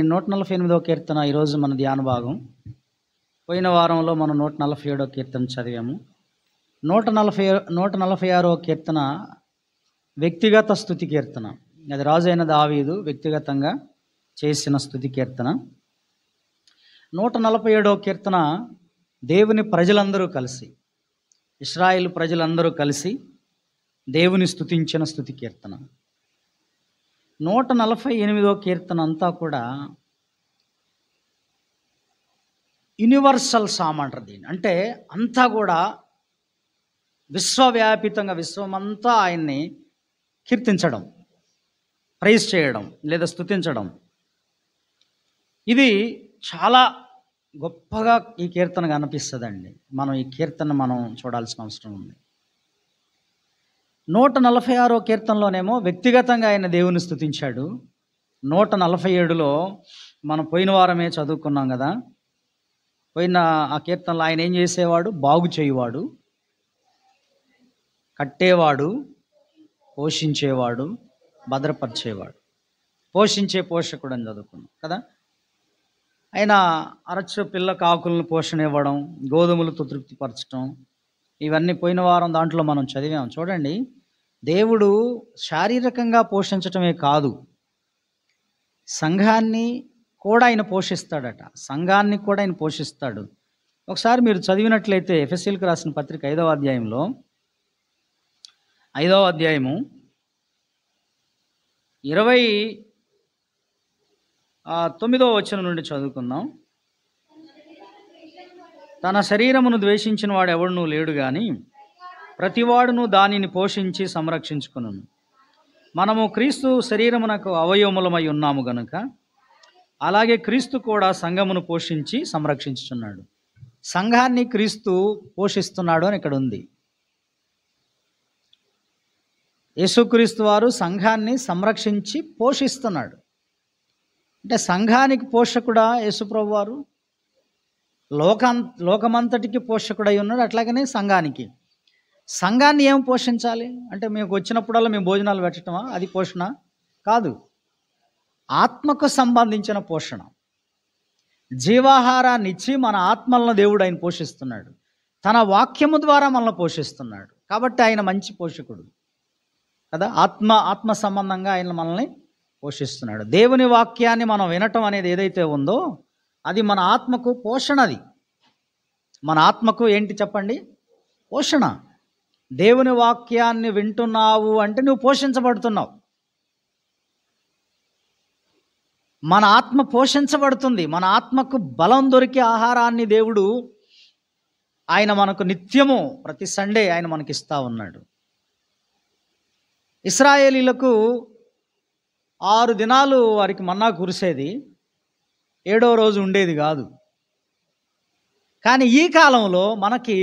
148వ కీర్తన ఈరోజు మన ధ్యాన భాగం. పోయిన వారంలో మనం 147వ కీర్తన చదివాము. 146వ కీర్తన వ్యక్తిగత స్తుతి కీర్తన. అది రాజు అయిన దావీదు వ్యక్తిగతంగా చేసిన స్తుతి కీర్తన. 147వ కీర్తన దేవుని ప్రజలందరూ కలిసి, ఇశ్రాయేలు ప్రజలందరూ కలిసి దేవుని స్తుతించిన స్తుతి కీర్తన. 148వ కీర్తన అంతా కూడా యూనివర్సల్ సామ్ అంటారు దీన్ని. అంటే అంతా కూడా విశ్వవ్యాపితంగా, విశ్వమంతా ఆయన్ని కీర్తించడం, ప్రైజ్ చేయడం లేదా స్తుతించడం. ఇది చాలా గొప్పగా ఈ కీర్తన కనిపిస్తుందండి. మనం ఈ కీర్తన మనం చూడాల్సిన అవసరం ఉంది. 146వ కీర్తనలోనేమో వ్యక్తిగతంగా ఆయన దేవుని స్తుతించాడు. 147లో మనం పోయిన వారమే చదువుకున్నాం కదా. పోయిన ఆ కీర్తనలో ఆయన ఏం చేసేవాడు? బాగు చేయువాడు, కట్టేవాడు, పోషించేవాడు, భద్రపరిచేవాడు. పోషించే పోషకుడు అని చదువుకున్నాం కదా. ఆయన అరచు పిల్ల కాకులను పోషణ ఇవ్వడం, గోధుమలతో తృప్తిపరచడం, ఇవన్నీ పోయిన వారం దాంట్లో మనం చదివాం. చూడండి, దేవుడు శారీరకంగా పోషించటమే కాదు, సంఘాన్ని కూడా ఆయన పోషిస్తాడట. సంఘాన్ని కూడా ఆయన పోషిస్తాడు. ఒకసారి మీరు చదివినట్లయితే ఎఫెసీయులకు రాసిన పత్రిక 5వ అధ్యాయంలో 5వ అధ్యాయము 29వ వచనం నుండి చదువుకుందాం. తన శరీరమును ద్వేషించిన వాడు ఎవడునూ లేడు గాని ప్రతివాడును దానిని పోషించి సంరక్షించుకును. మనము క్రీస్తు శరీరమునకు అవయవములమై ఉన్నాము గనుక అలాగే క్రీస్తు కూడా సంఘమును పోషించి సంరక్షించుచున్నాడు. సంఘాన్ని క్రీస్తు పోషిస్తున్నాడు అని ఇక్కడ ఉంది. యేసుక్రీస్తు వారు సంఘాన్ని సంరక్షించి పోషిస్తున్నాడు. అంటే సంఘానికి పోషకుడా యేసుప్రభు వారు? లోకమంతటికి పోషకుడై ఉన్నాడు. అట్లాగనే సంఘాన్ని ఏం పోషించాలి అంటే, మీకు వచ్చినప్పుడల్లా మేము భోజనాలు పెట్టటమా? అది పోషణ కాదు. ఆత్మకు సంబంధించిన పోషణ, జీవాహారాన్ని ఇచ్చి మన ఆత్మలను దేవుడు ఆయన పోషిస్తున్నాడు. తన వాక్యము ద్వారా మనల్ని పోషిస్తున్నాడు. కాబట్టి ఆయన మంచి పోషకుడు కదా. ఆత్మ సంబంధంగా ఆయన మనల్ని పోషిస్తున్నాడు. దేవుని వాక్యాన్ని మనం వినటం అనేది ఏదైతే ఉందో అది మన ఆత్మకు పోషణది. మన ఆత్మకు ఏంటి చెప్పండి? పోషణ. దేవుని వాక్యాన్ని వింటున్నావు అంటే నువ్వు పోషించబడుతున్నావు. మన ఆత్మ పోషించబడుతుంది. మన ఆత్మకు బలం దొరికే ఆహారాన్ని దేవుడు ఆయన మనకు నిత్యము ప్రతి సండే ఆయన మనకి ఇస్తా ఉన్నాడు. ఇశ్రాయేలీలకు 6 దినాలు వారికి మన్నా కురిసేది, 7వ రోజు ఉండేది కాదు. కానీ ఈ కాలంలో మనకి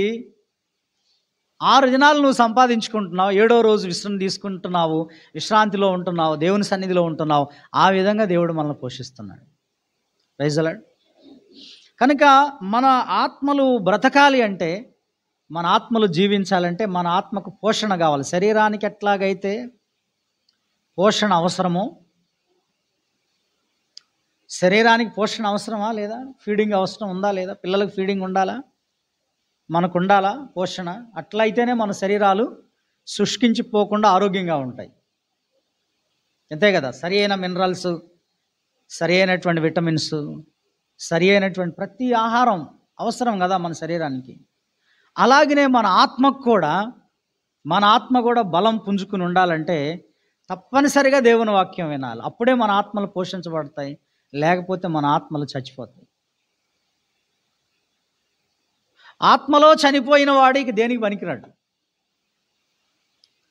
6 దినాలు నువ్వు సంపాదించుకుంటున్నావు, 7వ రోజు విశ్రాంతి తీసుకుంటున్నావు, విశ్రాంతిలో ఉంటున్నావు, దేవుని సన్నిధిలో ఉంటున్నావు. ఆ విధంగా దేవుడు మనల్ని పోషిస్తున్నాడు. Praise the lord. కనుక మన ఆత్మలు బ్రతకాలి అంటే, మన ఆత్మలు జీవించాలంటే మన ఆత్మకు పోషణ కావాలి. శరీరానికి ఎట్లాగైతే పోషణ అవసరమో, శరీరానికి పోషణ అవసరమా లేదా? ఫీడింగ్ అవసరం ఉందా లేదా? పిల్లలకు ఫీడింగ్ ఉండాలా? మనకు ఉండాలా పోషణ? అట్లయితేనే మన శరీరాలు శుష్కించిపోకుండా ఆరోగ్యంగా ఉంటాయి. అంతే కదా. సరి అయిన మినరల్స్, సరి అయినటువంటి విటమిన్స్, సరి అయినటువంటి ప్రతి ఆహారం అవసరం కదా మన శరీరానికి. అలాగనే మన ఆత్మ కూడా బలం పుంజుకుని ఉండాలంటే తప్పనిసరిగా దేవుని వాక్యం వినాలి. అప్పుడే మన ఆత్మలు పోషించబడతాయి. లేకపోతే మన ఆత్మలు చచ్చిపోతాయి. ఆత్మలో చనిపోయిన వాడికి దేనికి పనికిరాడు.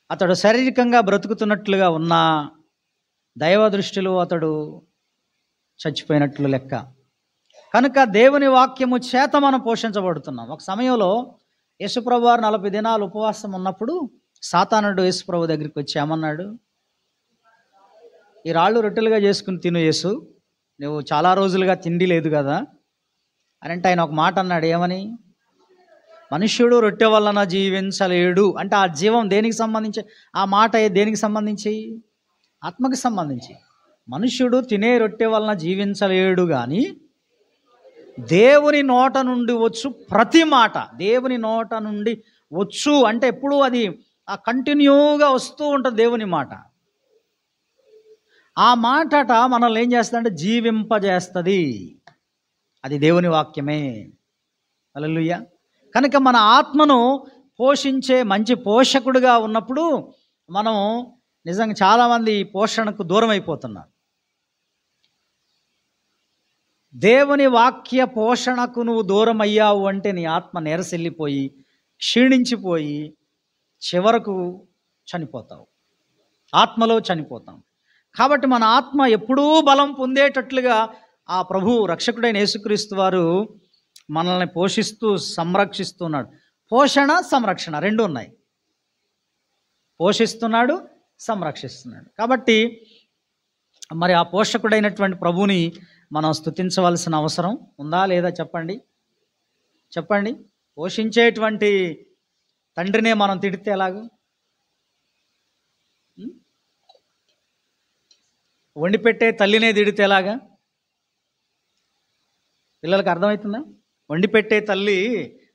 అతడు శారీరకంగా బ్రతుకుతున్నట్లుగా ఉన్నా దైవ దృష్టిలో అతడు చచ్చిపోయినట్లు లెక్క. కనుక దేవుని వాక్యము చేత మనం పోషించబడుతున్నాం. ఒక సమయంలో యేసుప్రభు వారు 40 దినాలు ఉపవాసం ఉన్నప్పుడు సాతానుడు యేసుప్రభు దగ్గరికి వచ్చి ఏమన్నాడు? ఈ రాళ్ళు రొట్టెలుగా చేసుకుని తిను యేసు, నువ్వు చాలా రోజులుగా తిండి లేదు కదా అని అంటే ఆయన ఒక మాట అన్నాడు. ఏమని? మనుష్యుడు రొట్టె వలన జీవించలేడు. అంటే ఆ జీవం దేనికి సంబంధించి? ఆ మాట దేనికి సంబంధించి? ఆత్మకి సంబంధించి. మనుష్యుడు తినే రొట్టె వలన జీవించలేడు కానీ దేవుని నోట నుండి వచ్చు ప్రతి మాట, దేవుని నోట నుండి వచ్చు అంటే ఎప్పుడూ అది ఆ కంటిన్యూగా వస్తూ ఉంటుంది దేవుని మాట. ఆ మాటట మనల్ని ఏం చేస్తుందంటే జీవింపజేస్తుంది. అది దేవుని వాక్యమే. హల్లెలూయా. కనుక మన ఆత్మను పోషించే మంచి పోషకుడుగా ఉన్నప్పుడు మనం నిజంగా చాలామంది పోషణకు దూరం అయిపోతున్నారు. దేవుని వాక్య పోషణకు నువ్వు దూరం అయ్యావు అంటే నీ ఆత్మ నీరసిల్లిపోయి క్షీణించిపోయి చివరకు చనిపోతావు, ఆత్మలో చనిపోతాం. కాబట్టి మన ఆత్మ ఎప్పుడూ బలం పొందేటట్లుగా ఆ ప్రభు రక్షకుడైన యేసుక్రీస్తు వారు మనల్ని పోషిస్తూ సంరక్షిస్తున్నాడు. పోషణ సంరక్షణ రెండు ఉన్నాయి. పోషిస్తున్నాడు, సంరక్షిస్తున్నాడు. కాబట్టి మరి ఆ పోషకుడైనటువంటి ప్రభువుని మనం స్తుతించవలసిన అవసరం ఉందా లేదా చెప్పండి. చెప్పండి. పోషించేటువంటి తండ్రినే మనం తిడితే ఎలాగూ? వండి పెట్టే తల్లినే తిడితే ఎలాగా? పిల్లలకు అర్థమవుతుందా? వండి పెట్టే తల్లి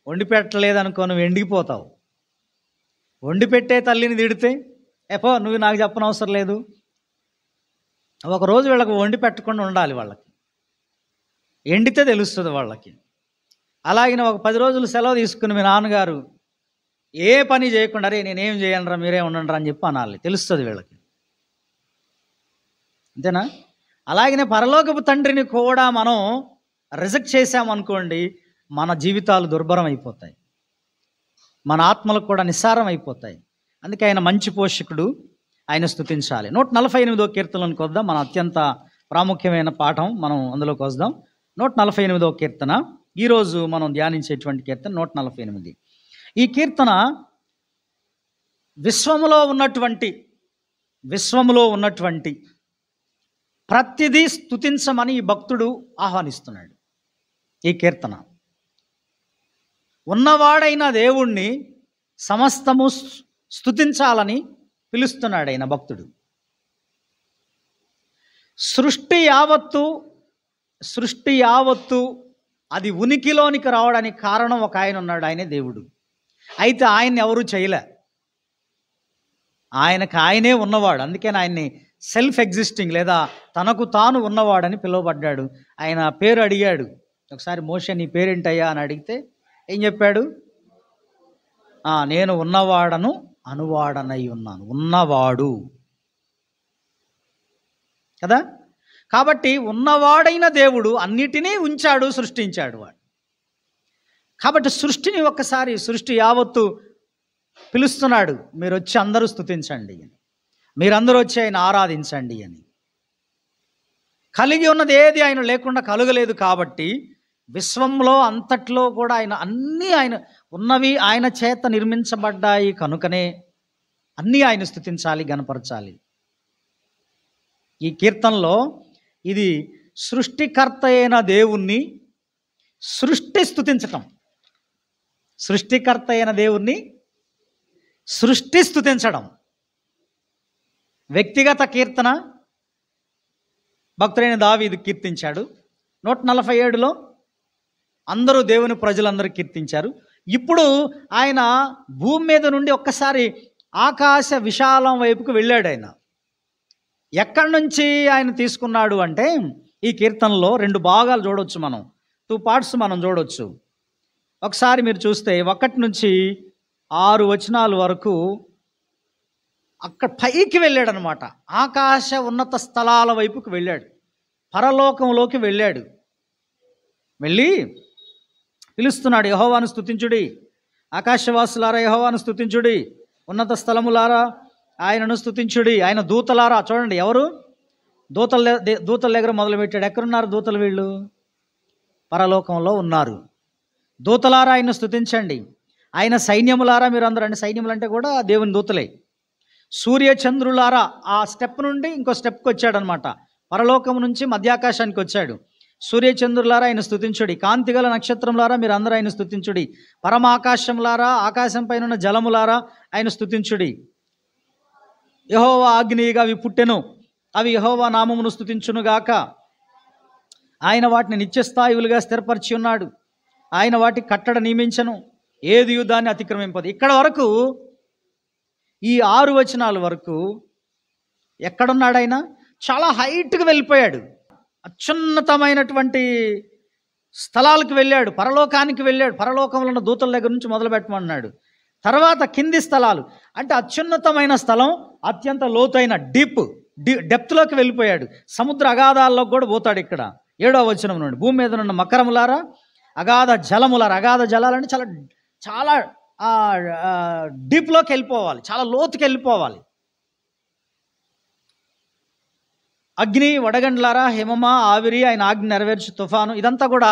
వండి పెట్టలేదనుకో నువ్వు ఎండిపోతావు. వండి పెట్టే తల్లిని తిడితే ఎపో నువ్వు నాకు చెప్పనవసరం లేదు. ఒకరోజు వీళ్ళకి వండి పెట్టకుండా ఉండాలి, వాళ్ళకి ఎండితే తెలుస్తుంది వాళ్ళకి. అలాగే ఒక 10 రోజులు సెలవు తీసుకుని మీ నాన్నగారు ఏ పని చేయకుండా రే నేనేం చేయనురా మీరే ఉండండి అని చెప్పి అనాలి, తెలుస్తుంది వీళ్ళకి. అంతేనా? అలాగనే పరలోకపు తండ్రిని కూడా మనం రిజెక్ట్ చేసామనుకోండి, మన జీవితాలు దుర్భరం అయిపోతాయి, మన ఆత్మలకు కూడా నిస్సారం అయిపోతాయి. అందుకే ఆయన మంచి పోషకుడు, ఆయన స్తుతించాలి. 148వ కీర్తనలోకి వద్దాం. మన అత్యంత ప్రాముఖ్యమైన పాఠం మనం అందులోకి వద్దాం. 148వ కీర్తన ఈరోజు మనం ధ్యానించేటువంటి కీర్తన 148. ఈ కీర్తన విశ్వములో ఉన్నటువంటి ప్రతిదీ స్తుతించమని ఈ భక్తుడు ఆహ్వానిస్తున్నాడు. ఈ కీర్తన ఉన్నవాడైన దేవుణ్ణి సమస్తము స్తుతించాలని పిలుస్తున్నాడు ఆయన భక్తుడు. సృష్టి యావత్తు అది ఉనికిలోనికి రావడానికి కారణం ఒక ఆయన ఉన్నాడు, ఆయనే దేవుడు. అయితే ఆయన్ని ఎవరూ చేయలే, ఆయనకు ఆయనే ఉన్నవాడు. అందుకే ఆయన్ని సెల్ఫ్ ఎగ్జిస్టింగ్ లేదా తనకు తాను ఉన్నవాడని పిలువబడ్డాడు. ఆయన పేరు అడిగాడు ఒకసారి, మోషే నీ పేరేంటయ్యా అని అడిగితే ఏం చెప్పాడు? నేను ఉన్నవాడను అనువాడనై ఉన్నాను. ఉన్నవాడు కదా. కాబట్టి ఉన్నవాడైన దేవుడు అన్నిటినీ ఉంచాడు, సృష్టించాడు వాడు. కాబట్టి సృష్టిని ఒక్కసారి సృష్టి యావత్తు పిలుస్తున్నాడు, మీరు వచ్చి అందరూ స్తుతించండి అని, మీరందరూ వచ్చి ఆయన ఆరాధించండి అని. కలిగి ఉన్నది ఏది ఆయన లేకుండా కలుగలేదు. కాబట్టి విశ్వంలో అంతట్లో కూడా అన్నీ ఆయన ఉన్నవి ఆయన చేత నిర్మించబడ్డాయి కనుకనే అన్నీ ఆయన స్తుతించాలి, గణపరచాలి. ఈ కీర్తనలో ఇది సృష్టికర్త అయిన దేవుణ్ణి సృష్టికర్త అయిన దేవుణ్ణి స్తుతించడం. వ్యక్తిగత కీర్తన భక్తుడైన దావీదు కీర్తించాడు. 147లో అందరూ దేవుని ప్రజలందరూ కీర్తించారు. ఇప్పుడు ఆయన భూమి మీద నుండి ఒక్కసారి ఆకాశ విశాలం వైపుకు వెళ్ళాడు. ఆయన ఎక్కడి నుంచి ఆయన తీసుకున్నాడు అంటే ఈ కీర్తనలో 2 భాగాలు చూడవచ్చు, మనం 2 పార్ట్స్ మనం చూడవచ్చు. ఒకసారి మీరు చూస్తే 1 నుంచి 6 వచనాల వరకు అక్కడ పైకి వెళ్ళాడు అనమాట. ఆకాశ ఉన్నత స్థలాల వైపుకు వెళ్ళాడు, పరలోకంలోకి వెళ్ళాడు. వెళ్ళి పిలుస్తున్నాడు, యెహోవాను స్తుతించుడి, ఆకాశవాసులారా యెహోవాను స్తుతించుడి, ఉన్నత స్థలములారా ఆయనను స్తుతించుడి, ఆయన దూతలారా. చూడండి ఎవరు దూతల దగ్గర మొదలుపెట్టాడు. ఎక్కడున్నారు దూతలు? వీళ్ళు పరలోకంలో ఉన్నారు. దూతలారా ఆయన్ను స్తుతించండి, ఆయన సైన్యములారా మీరు అందరూ. అంటే సైన్యములు అంటే కూడా దేవుని దూతలే. సూర్య చంద్రులారా, ఆ స్టెప్ నుండి ఇంకో స్టెప్కి వచ్చాడనమాట. పరలోకం నుంచి మధ్యాకాశానికి వచ్చాడు. సూర్యచంద్రులారా ఆయన స్తుతించుడి, కాంతిగల నక్షత్రములారా మీరు అందరూ ఆయన స్తుతించుడి, పరమాకాశములారా ఆకాశం పైన ఉన్న జలములారా ఆయన స్తుతించుడి. యెహోవా ఆజ్ఞగా అవి పుట్టెను, అవి యెహోవా నామమును స్తుతించునుగాక. ఆయన వాటిని నిత్యస్థాయులుగా స్థిరపరిచి ఉన్నాడు. ఆయన వాటికి కట్టడ నియమించను, ఏది దాన్ని అతిక్రమింపదు. ఇక్కడ వరకు, ఈ 6 వచనాల వరకు ఎక్కడున్నాడు ఆయన? చాలా హైట్కి వెళ్ళిపోయాడు, అత్యున్నతమైనటువంటి స్థలాలకు వెళ్ళాడు, పరలోకానికి వెళ్ళాడు. పరలోకంలో ఉన్న దూతల దగ్గర నుంచి మొదలు పెట్టమన్నాడు. తర్వాత కింది స్థలాలు, అంటే అత్యున్నతమైన స్థలం, అత్యంత లోతైన డెప్త్లోకి వెళ్ళిపోయాడు. సముద్ర అగాధాల్లోకి కూడా పోతాడు. ఇక్కడ 7వ వచనం నుండి, భూమి మీద ఉన్న మకరములారా, అగాధ జలములారా. అగాధ జలాలంటే చాలా చాలా డీప్లోకి వెళ్ళిపోవాలి, చాలా లోతుకి వెళ్ళిపోవాలి. అగ్ని, వడగండ్లారా, హిమమా, ఆవిరి, ఆయన ఆజ్ఞ నెరవేర్చు తుఫాను. ఇదంతా కూడా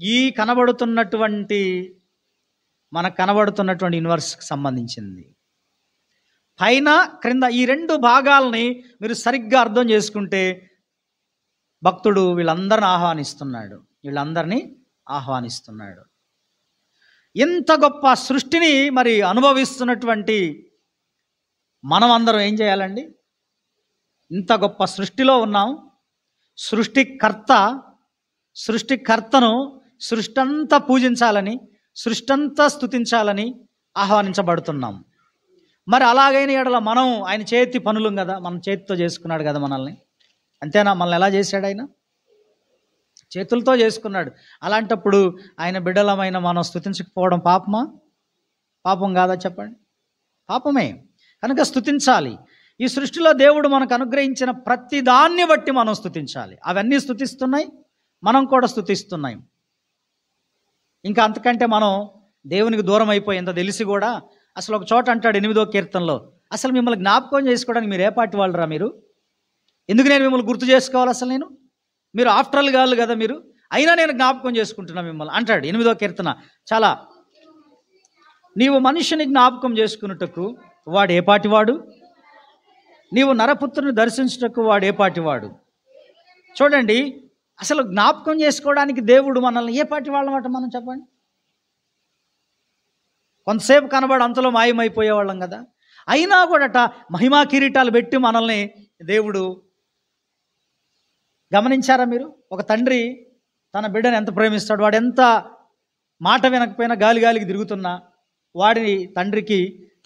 ఈ మనకు కనబడుతున్నటువంటి యూనివర్స్కి సంబంధించింది. పైన క్రింద ఈ 2 భాగాలని మీరు సరిగ్గా అర్థం చేసుకుంటే, భక్తుడు వీళ్ళందరిని ఆహ్వానిస్తున్నాడు. ఇంత గొప్ప సృష్టిని మరి అనుభవిస్తున్నటువంటి మనం అందరం ఏం చేయాలండి? ఇంత గొప్ప సృష్టిలో ఉన్నాం. సృష్టికర్తను సృష్టి అంతా పూజించాలని, సృష్టి అంతా స్తుతించాలని ఆహ్వానించబడుతున్నాం. మరి అలాగైన ఎడల మనం ఆయన చేతి పనులం కదా, మన చేతితో చేసుకున్నాడు కదా మనల్ని. అంతేనా? మనల్ని ఎలా చేశాడు? ఆయన చేతులతో చేసుకున్నాడు. అలాంటప్పుడు ఆయన బిడ్డలమైన మనం స్తుతించకపోవడం పాపమా? పాపం కాదా చెప్పండి? పాపమే. కనుక స్తుతించాలి. ఈ సృష్టిలో దేవుడు మనకు అనుగ్రహించిన ప్రతి దాన్ని బట్టి మనం స్తుతించాలి. అవన్నీ స్తుతిస్తున్నాయి, మనం కూడా స్తుతిస్తున్నాం. ఇంకా అంతకంటే మనం దేవునికి దూరం అయిపోయిందో తెలిసి కూడా, అసలు ఒక చోట అంటాడు 8వ కీర్తనలో, అసలు మిమ్మల్ని జ్ఞాపకం చేసుకోవడానికి మీరు ఏ పార్టీ వాళ్ళరా? మీరు ఎందుకు నేను మిమ్మల్ని గుర్తు చేసుకోవాలి? అసలు మీరు ఆఫ్టర్ ఆల్ గాళ్ళు కదా మీరు, అయినా నేను జ్ఞాపకం చేసుకుంటున్నా మిమ్మల్ని అంటాడు 8వ కీర్తన. చాలా, నీవు మనిషిని జ్ఞాపకం చేసుకున్నటకు వాడు ఏ పాటివాడు? నీవు నరపుత్రుని దర్శించుటకు వాడు ఏ పాటివాడు? చూడండి, అసలు జ్ఞాపకం చేసుకోవడానికి దేవుడు మనల్ని ఏ పాటి వాళ్ళమాట మనం చెప్పండి? కొంతసేపు కనబడి అంతలో మాయమైపోయేవాళ్ళం కదా. అయినా కూడాట మహిమా కిరీటాలు పెట్టి మనల్ని దేవుడు, గమనించారా మీరు? ఒక తండ్రి తన బిడ్డను ఎంత ప్రేమిస్తాడు. వాడు ఎంత మాట వినకపోయినా గాలికి తిరుగుతున్నా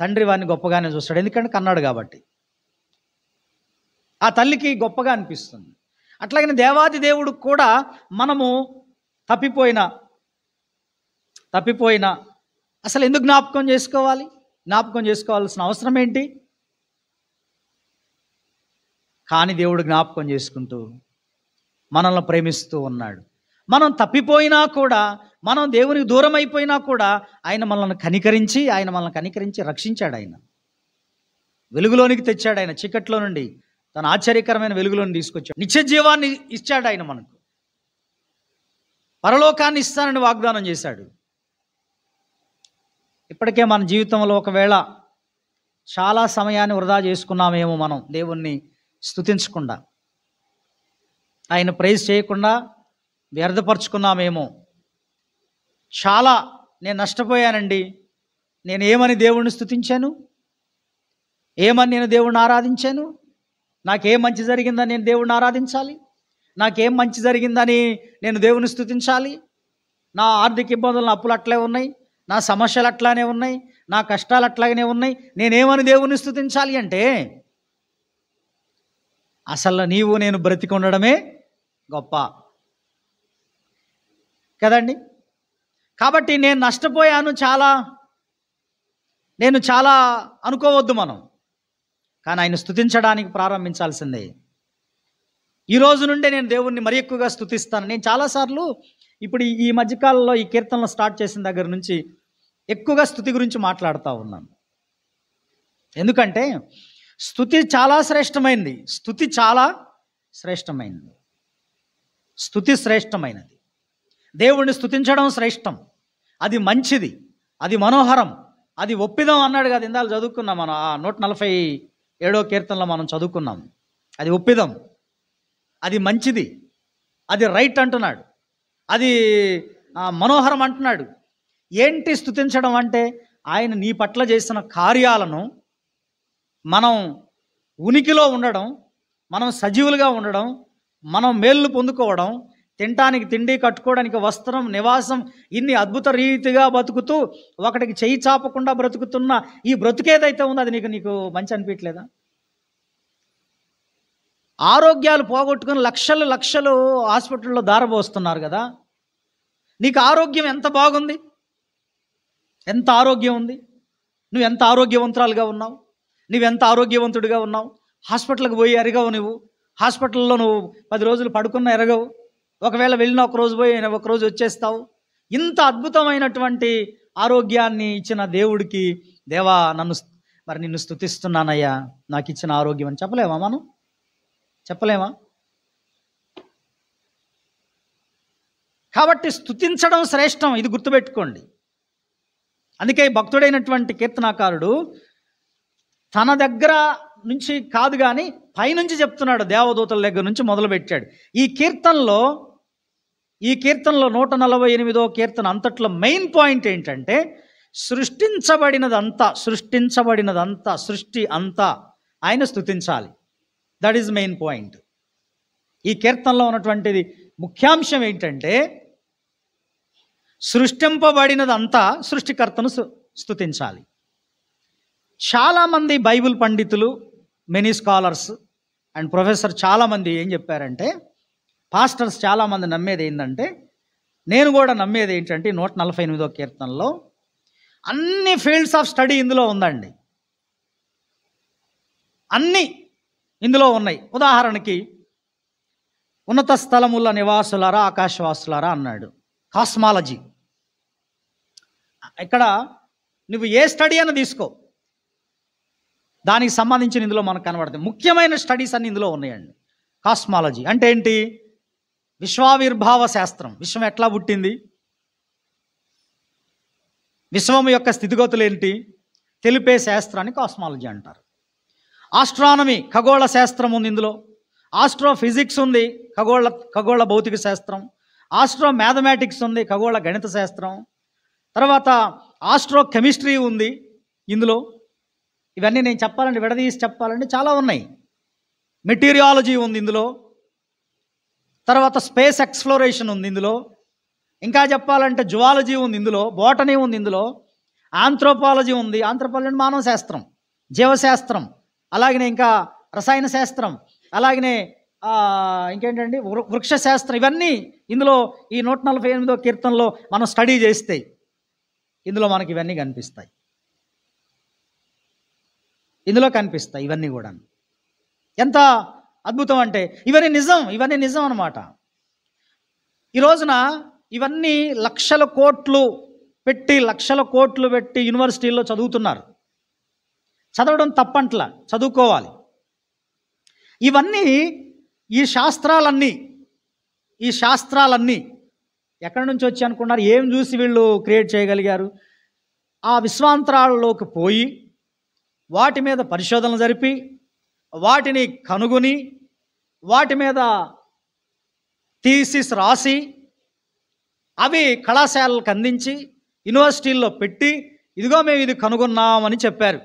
తండ్రి వాడిని గొప్పగానే చూస్తాడు. ఎందుకంటే కన్నాడు కాబట్టి. ఆ తల్లికి గొప్పగా అనిపిస్తుంది. అట్లాగనే దేవాది దేవుడు కూడా మనము తప్పిపోయినా అసలు ఎందుకు జ్ఞాపకం చేసుకోవాలి? జ్ఞాపకం చేసుకోవాల్సిన అవసరం ఏంటి? కానీ దేవుడు జ్ఞాపకం చేసుకుంటూ మనల్ని ప్రేమిస్తూ ఉన్నాడు. మనం తప్పిపోయినా కూడా, మనం దేవునికి దూరం అయిపోయినా కూడా ఆయన మనల్ని కనికరించి రక్షించాడు. ఆయన వెలుగులోనికి తెచ్చాడు. ఆయన చీకట్లో నుండి తన ఆశ్చర్యకరమైన వెలుగులోని తీసుకొచ్చాడు. నిత్య జీవాన్ని ఇచ్చాడు. ఆయన మనకు పరలోకాన్ని ఇస్తానని వాగ్దానం చేశాడు. ఇప్పటికే మన జీవితంలో ఒకవేళ చాలా సమయాన్ని వృధా చేసుకున్నామేమో, మనం దేవుణ్ణి స్తుతించకుండా, ఆయన ప్రైజ్ చేయకుండా వ్యర్థపరుచుకున్నామేమో. చాలా నేను నష్టపోయానండి. నేను ఏమని దేవుణ్ణి స్తుతించాను? ఏమని నేను దేవుణ్ణి ఆరాధించాను? నాకేం మంచి జరిగిందని నేను దేవుణ్ణి ఆరాధించాలి? నాకేం మంచి జరిగిందని నేను దేవుని స్తుతించాలి? నా ఆర్థిక ఇబ్బందులు, నా అప్పులు అట్లే ఉన్నాయి, నా సమస్యలు అట్లానే ఉన్నాయి, నా కష్టాలు అట్లాగనే ఉన్నాయి, నేనేమని దేవుని స్తుతించాలి అంటే, అసలు నీవు నేను బ్రతికి ఉండడమే గొప్ప కదండి. కాబట్టి నేను నష్టపోయాను నేను చాలా అనుకోవద్దు మనం. కానీ ఆయన స్తుతించడానికి ప్రారంభించాల్సిందే. ఈ రోజు నుండే నేను దేవుణ్ణి మరి ఎక్కువగా స్తుతిస్తాను. నేను చాలాసార్లు ఇప్పుడు ఈ మధ్యకాలంలో ఈ కీర్తనలు స్టార్ట్ చేసిన దగ్గర నుంచి ఎక్కువగా స్తుతి గురించి మాట్లాడుతూ ఉన్నాను. ఎందుకంటే స్తుతి చాలా శ్రేష్టమైనది. స్తుతి శ్రేష్టమైనది. దేవుణ్ణి స్తుతించడం శ్రేష్టం. అది మంచిది, అది మనోహరం, అది ఒప్పిదం అన్నాడు కదా. ఇందాక చదువుకున్నాం మనం, 147వ కీర్తనలో మనం చదువుకున్నాం. అది ఒప్పిదం, అది మంచిది, అది రైట్ అంటున్నాడు, అది మనోహరం అంటున్నాడు. ఏంటి స్తుతించడం అంటే? ఆయన నీ పట్ల చేసిన కార్యాలను మనం ఉనికిలో ఉండడం, మనం సజీవులుగా ఉండడం, మనం మేలు పొందుకోవడం, తినటానికి తిండి, కట్టుకోవడానికి వస్త్రం, నివాసం, ఇన్ని అద్భుత రీతిగా బతుకుతూ ఒకటికి చెయ్యి చాపకుండా బ్రతుకుతున్న ఈ బ్రతుకేదైతే ఉందో అది నీకు మంచి అనిపించలేదా? ఆరోగ్యాలు పోగొట్టుకుని లక్షలు లక్షలు హాస్పిటల్లో దారబోస్తున్నారు కదా. నీకు ఆరోగ్యం ఎంత బాగుంది, ఎంత ఆరోగ్యం ఉంది, నువ్వు ఎంత ఆరోగ్యవంతురాలుగా ఉన్నావు, నువ్వెంత ఆరోగ్యవంతుడిగా ఉన్నావు. హాస్పిటల్కి పోయి ఎరగవు, నువ్వు హాస్పిటల్లో నువ్వు 10 రోజులు పడుకున్న ఎరగవు, ఒకవేళ వెళ్ళిన ఒకరోజు పోయి ఒకరోజు వచ్చేస్తావు. ఇంత అద్భుతమైనటువంటి ఆరోగ్యాన్ని ఇచ్చిన దేవుడికి, దేవా నిన్ను స్తుతిస్తున్నానయ్యా నాకు ఇచ్చిన ఆరోగ్యం అని చెప్పలేమా? మనం చెప్పలేమా? కాబట్టి స్తుతించడం శ్రేష్టం, ఇది గుర్తుపెట్టుకోండి. అందుకే భక్తుడైనటువంటి కీర్తనాకారుడు తన దగ్గర నుంచి కాదు కానీ పైనుంచి చెప్తున్నాడు, దేవదూతల దగ్గర నుంచి మొదలుపెట్టాడు. ఈ కీర్తనలో 148వ కీర్తన అంతట్లో మెయిన్ పాయింట్ ఏంటంటే సృష్టించబడినదంతా సృష్టి అంతా ఆయన స్తుతించాలి. That is main point. ఈ కీర్తనలో ఉన్నటువంటిది ముఖ్యాంశం ఏంటంటే సృష్టింపబడినదంతా సృష్టికర్తను స్తుతించాలి. చాలామంది బైబిల్ పండితులు, మెనీ స్కాలర్స్ అండ్ ప్రొఫెసర్ చాలామంది ఏం చెప్పారంటే, పాస్టర్స్ చాలామంది నమ్మేది ఏంటంటే, నేను కూడా నమ్మేది ఏంటంటే 148వ కీర్తనలో అన్ని ఫీల్డ్స్ ఆఫ్ స్టడీ ఇందులో ఉందండి. అన్నీ ఇందులో ఉన్నాయి. ఉదాహరణకి ఉన్నత స్థలముల నివాసులారా, ఆకాశవాసులారా అన్నాడు, కాస్మాలజీ. ఇక్కడ నువ్వు ఏ స్టడీ అని తీసుకో, దానికి సంబంధించిన ఇందులో మనకు కనబడుతుంది. ముఖ్యమైన స్టడీస్ అన్ని ఇందులో ఉన్నాయండి. కాస్మాలజీ అంటే ఏంటి? విశ్వావిర్భావ శాస్త్రం, విశ్వం ఎట్లా పుట్టింది, విశ్వం యొక్క స్థితిగతులు ఏంటి తెలిపే శాస్త్రాన్ని కాస్మాలజీ అంటారు. ఆస్ట్రానమీ, ఖగోళ శాస్త్రం ఉంది ఇందులో. ఆస్ట్రోఫిజిక్స్ ఉంది, ఖగోళ భౌతిక శాస్త్రం. ఆస్ట్రో మ్యాథమెటిక్స్ ఉంది, ఖగోళ గణిత శాస్త్రం. తర్వాత ఆస్ట్రో కెమిస్ట్రీ ఉంది ఇందులో. ఇవన్నీ నేను చెప్పాలంటే, విడదీసి చెప్పాలంటే చాలా ఉన్నాయి. మెటీరియాలజీ ఉంది ఇందులో. తర్వాత స్పేస్ ఎక్స్ప్లోరేషన్ ఉంది ఇందులో. ఇంకా చెప్పాలంటే జువాలజీ ఉంది ఇందులో, బోటనీ ఉంది ఇందులో, ఆంథ్రోపాలజీ ఉంది. ఆంథ్రోపాలజీ అంటే మానవ శాస్త్రం, జీవశాస్త్రం, అలాగనే ఇంకా రసాయన శాస్త్రం, అలాగనే ఇంకేంటండి వృక్ష శాస్త్రం. ఇవన్నీ ఇందులో ఈ 148వ కీర్తనలో మనం స్టడీ చేస్తే ఇందులో మనకి ఇవన్నీ కనిపిస్తాయి. ఇందులో కనిపిస్తాయి ఇవన్నీ కూడా. ఎంత అద్భుతం అంటే ఇవన్నీ నిజం అన్నమాట. ఈ రోజున ఇవన్నీ లక్షల కోట్లు పెట్టి యూనివర్సిటీల్లో చదువుతున్నారు. చదవడం తప్పంట్లా, చదువుకోవాలి. ఇవన్నీ ఈ శాస్త్రాలన్నీ ఎక్కడి నుంచి వచ్చి అనుకున్నారు? ఏం చూసి వీళ్ళు క్రియేట్ చేయగలిగారు? ఆ విశ్వాంతరాల్లోకి పోయి వాటి మీద పరిశోధనలు జరిపి వాటిని కనుగొని వాటి మీద థీసిస్ రాసి అవి కళాశాలలకు అందించి యూనివర్సిటీల్లో పెట్టి ఇదిగో మేము ఇది కనుగొన్నామని చెప్పారు.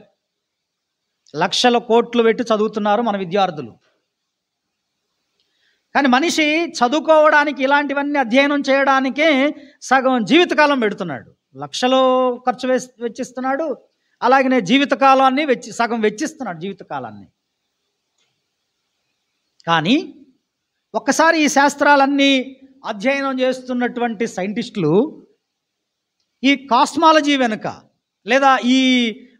లక్షల కోట్లు పెట్టి చదువుతున్నారు మన విద్యార్థులు. కానీ మనిషి చదువుకోవడానికి, ఇలాంటివన్నీ అధ్యయనం చేయడానికే సగం జీవితకాలం పెడుతున్నాడు. లక్షలు ఖర్చు వెచ్చిస్తున్నాడు, అలాగనే జీవితకాలాన్ని సగం వెచ్చిస్తున్నాడు జీవితకాలాన్ని. కానీ ఒక్కసారి ఈ శాస్త్రాలన్నీ అధ్యయనం చేస్తున్నటువంటి సైంటిస్టులు ఈ కాస్మాలజీ వెనుక లేదా ఈ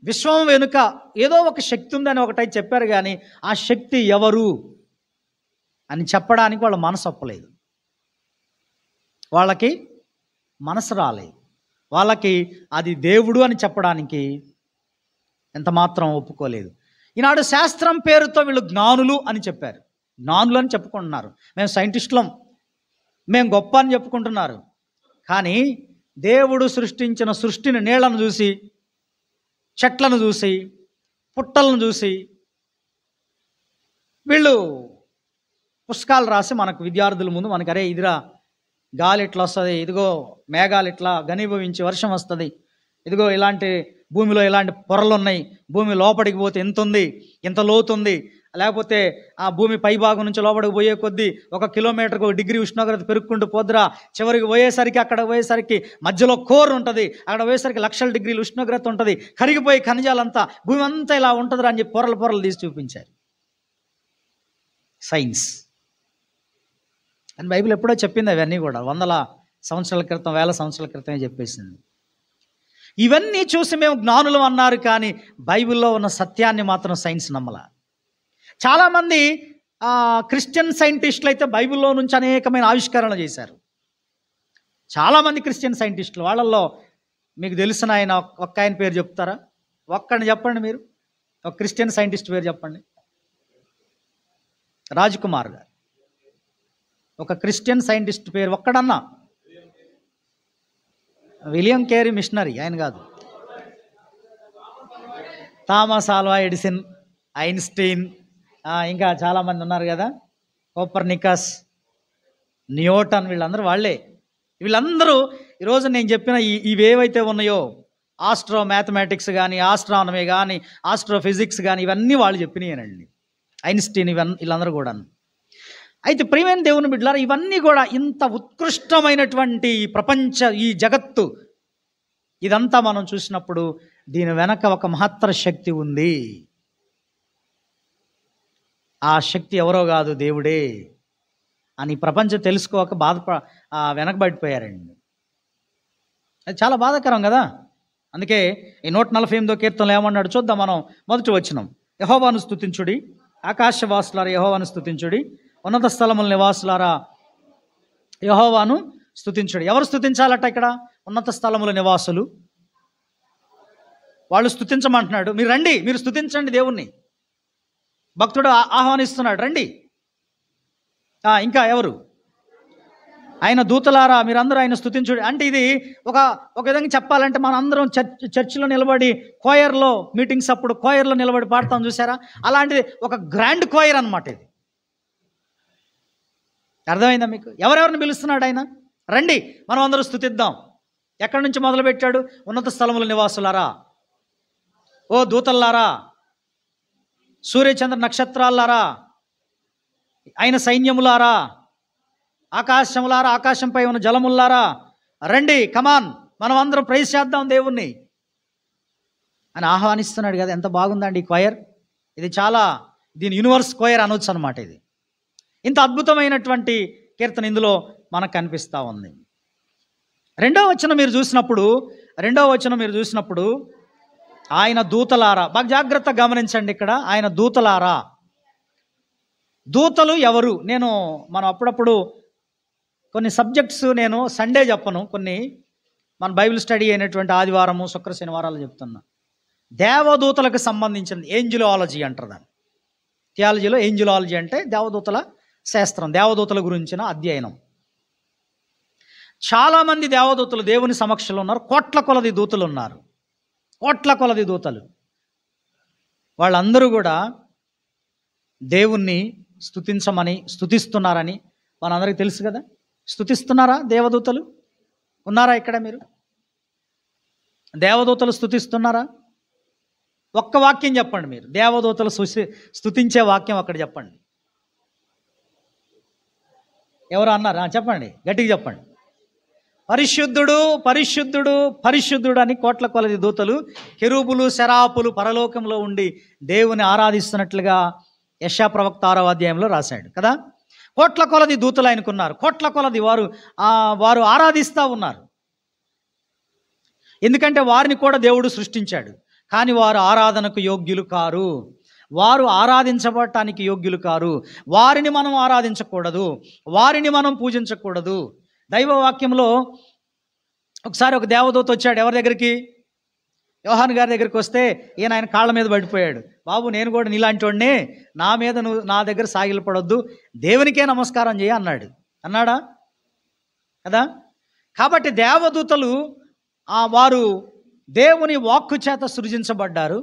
విశ్వం వెనుక ఏదో ఒక శక్తి ఉందని ఒకటైతే చెప్పారు, కానీ ఆ శక్తి ఎవరు అని చెప్పడానికి వాళ్ళ మనసు ఒప్పలేదు, వాళ్ళకి మనసు రాలేదు. వాళ్ళకి అది దేవుడు అని చెప్పడానికి ఎంత మాత్రం ఒప్పుకోలేదు. ఈనాడు శాస్త్రం పేరుతో వీళ్ళు జ్ఞానులు అని చెప్పారు, జ్ఞానులు అని చెప్పుకుంటున్నారు. మేము సైంటిస్టులం, మేము గొప్ప అని చెప్పుకుంటున్నారు. కానీ దేవుడు సృష్టించిన సృష్టిని, నీళ్లను చూసి, చెట్లను చూసి, పుట్టలను చూసి వీళ్ళు పుస్తకాలు రాసి మనకు విద్యార్థుల ముందు మనకు, అరే ఇదిరా గాలి ఇట్లా వస్తుంది, ఇదిగో మేఘాలు ఇట్లా ఘనీభవించి వర్షం వస్తుంది, ఇదిగో ఇలాంటి భూమిలో ఇలాంటి పొరలు ఉన్నాయి, భూమి లోపలికి పోతే ఎంత ఉంది, ఎంత లోతుంది లేకపోతే ఆ భూమి పై భాగం నుంచి లోపలికి పోయే కొద్దీ 1 కిలోమీటర్కి 1 డిగ్రీ ఉష్ణోగ్రత పెరుగుకుంటూ పోద్దురా, చివరికి పోయేసరికి అక్కడ పోయేసరికి మధ్యలో కోర్ ఉంటుంది, అక్కడ పోయేసరికి లక్షల డిగ్రీలు ఉష్ణోగ్రత ఉంటుంది, కరిగిపోయి ఖనిజాలంతా భూమి అంతా ఇలా ఉంటుందిరా అని చెప్పి పొరలు తీసి చూపించారు సైన్స్. అని బైబిల్ ఎప్పుడో చెప్పింది అవన్నీ కూడా, 100 సంవత్సరాల క్రితం 1000 సంవత్సరాల క్రితమే చెప్పేసింది. ఇవన్నీ చూసి మేము జ్ఞానులం అన్నారు, కానీ బైబిల్లో ఉన్న సత్యాన్ని మాత్రం సైన్స్ నమ్మల. చాలామంది క్రిస్టియన్ సైంటిస్టులు అయితే బైబిల్లో నుంచి అనేకమైన ఆవిష్కరణలు చేశారు. చాలామంది క్రిస్టియన్ సైంటిస్టులు, వాళ్ళల్లో మీకు తెలిసిన ఆయన ఒక్క ఆయన పేరు చెప్తారా? ఒక్కడిని చెప్పండి మీరు, ఒక క్రిస్టియన్ సైంటిస్ట్ పేరు చెప్పండి. రాజ్ కుమార్ గారు ఒక క్రిస్టియన్ సైంటిస్ట్ పేరు ఒక్కడన్నా? విలియం కేరీ మిషనరీ, ఆయన కాదు. థామస్ ఆల్వా ఎడిసన్, ఐన్స్టీన్, ఇంకా చాలామంది ఉన్నారు కదా, కోపర్నికస్, న్యూటన్, వీళ్ళందరూ వాళ్ళే. వీళ్ళందరూ ఈరోజు నేను చెప్పిన ఇవేవైతే ఉన్నాయో, ఆస్ట్రో మ్యాథమెటిక్స్ కానీ, ఆస్ట్రానమీ కానీ, ఆస్ట్రోఫిజిక్స్ కానీ, ఇవన్నీ వాళ్ళు చెప్పినాయనండి. ఐన్స్టీన్, వీళ్ళందరూ కూడా. అయితే ప్రియమైన దేవుని బిడ్డలారా, ఇవన్నీ కూడా ఇంత ఉత్కృష్టమైనటువంటి ప్రపంచ ఈ జగత్తు ఇదంతా మనం చూసినప్పుడు దీని వెనక ఒక మహత్తర శక్తి ఉంది. ఆ శక్తి ఎవరో కాదు, దేవుడే అని ప్రపంచం తెలుసుకోక వెనకబడిపోయారండి. అది చాలా బాధాకరం కదా. అందుకే ఈ 148వ కీర్తనలో ఏమన్నాడు చూద్దాం మనం. మొదటి వచనం, యెహోవాను స్తుతించుడి, ఆకాశవాసులారా యెహోవాను స్తుతించుడి, ఉన్నత స్థలముల నివాసులారా యెహోవాను స్తుతించుడి. ఎవరు స్తుతించాలట ఇక్కడ? ఉన్నత స్థలముల నివాసులు. వాళ్ళు స్తుతించమంటున్నాడు. మీరు రండి, మీరు స్తుతించండి దేవుణ్ణి. భక్తుడు ఆహ్వానిస్తున్నాడు, రండి. ఇంకా ఎవరు? ఆయన దూతలారా మీరందరూ ఆయన స్తుతించుడి. అంటే ఇది ఒక విధంగా చెప్పాలంటే మన అందరం చర్చిలో నిలబడి కోయర్లో మీటింగ్స్ అప్పుడు కోయర్లో నిలబడి పాడతాం చూసారా, అలాంటిది ఒక గ్రాండ్ కోయర్ అనమాట ఇది. అర్థమైందా మీకు? ఎవరెవరిని పిలుస్తున్నాడు ఆయన? రండి మనం అందరూ స్తుతిద్దాం. ఎక్కడి నుంచి మొదలుపెట్టాడు? ఉన్నత స్థలముల నివాసులారా, ఓ దూతల్లారా, సూర్యచంద్ర నక్షత్రాలారా, ఆయన సైన్యములారా, ఆకాశములారా, ఆకాశంపై ఉన్న జలములారా, రండి, కమాన్, మనం అందరం ప్రైజ్ చేద్దాం దేవుణ్ణి అని ఆహ్వానిస్తున్నాడు కదా. ఎంత బాగుందండి ఈ క్వైర్. ఇది దీని యూనివర్స్ క్వైర్ అనొచ్చు అనమాట. ఇది ఇంత అద్భుతమైనటువంటి కీర్తన ఇందులో మనకు కనిపిస్తూ ఉంది. రెండవ వచనం మీరు చూసినప్పుడు ఆయన దూతలారా, బాగా జాగ్రత్తగా గమనించండి. ఇక్కడ ఆయన దూతలారా, దూతలు ఎవరు? మనం అప్పుడప్పుడు కొన్ని సబ్జెక్ట్స్ నేను సండే చెప్పను, కొన్ని మన బైబిల్ స్టడీ అయినటువంటి ఆదివారము, శుక్ర, శనివారాలు చెప్తున్నా. దేవదూతలకు సంబంధించిన ఏంజిలాలజీ అంటారు దాన్ని. థియాలజీలో ఏంజిలాలజీ అంటే దేవదూతల శాస్త్రం, దేవదూతల గురించిన అధ్యయనం. చాలామంది దేవదూతలు దేవుని సమక్షంలో ఉన్నారు. కోట్ల కొలది దూతలు ఉన్నారు, కోట్ల కొలది దూతలు. వాళ్ళందరూ కూడా దేవుణ్ణి స్తుతిస్తున్నారని మనందరికీ తెలుసు కదా. స్తుతిస్తున్నారా? దేవదూతలు ఉన్నారా ఇక్కడ? మీరు దేవదూతలు స్తుతిస్తున్నారా? ఒక్క వాక్యం చెప్పండి మీరు, దేవదూతలు స్తుతించే వాక్యం అక్కడ చెప్పండి. ఎవరు అన్నారా? చెప్పండి, గట్టిగా చెప్పండి. పరిశుద్ధుడు, పరిశుద్ధుడు, పరిశుద్ధుడు అని కోట్ల కొలది దూతలు, కెరూబులు, శరాపులు పరలోకంలో ఉండి దేవుని ఆరాధిస్తున్నట్లుగా యెషయా ప్రవక్త 6వ అధ్యాయంలో రాశాడు కదా. కోట్ల కొలది దూతలు ఆయనకున్నారు, కోట్ల కొలది వారు ఆరాధిస్తూ ఉన్నారు. ఎందుకంటే వారిని కూడా దేవుడు సృష్టించాడు, కానీ వారు ఆరాధనకు యోగ్యులు కారు, వారు ఆరాధించబడటానికి యోగ్యులు కారు. వారిని మనం ఆరాధించకూడదు, వారిని మనం పూజించకూడదు. దైవవాక్యంలో ఒకసారి ఒక దేవదూత వచ్చాడు ఎవరి దగ్గరికి? యోహాను గారి దగ్గరికి వస్తే ఆయన కాళ్ళ మీద పడిపోయాడు. బాబు, నేను కూడా నీలాంటి వాడినే, నా దగ్గర సాగిలపడొద్దు, దేవునికే నమస్కారం చేయ అన్నాడా కదా. కాబట్టి దేవదూతలు వారు దేవుని వాక్కు చేత సృజించబడ్డారు,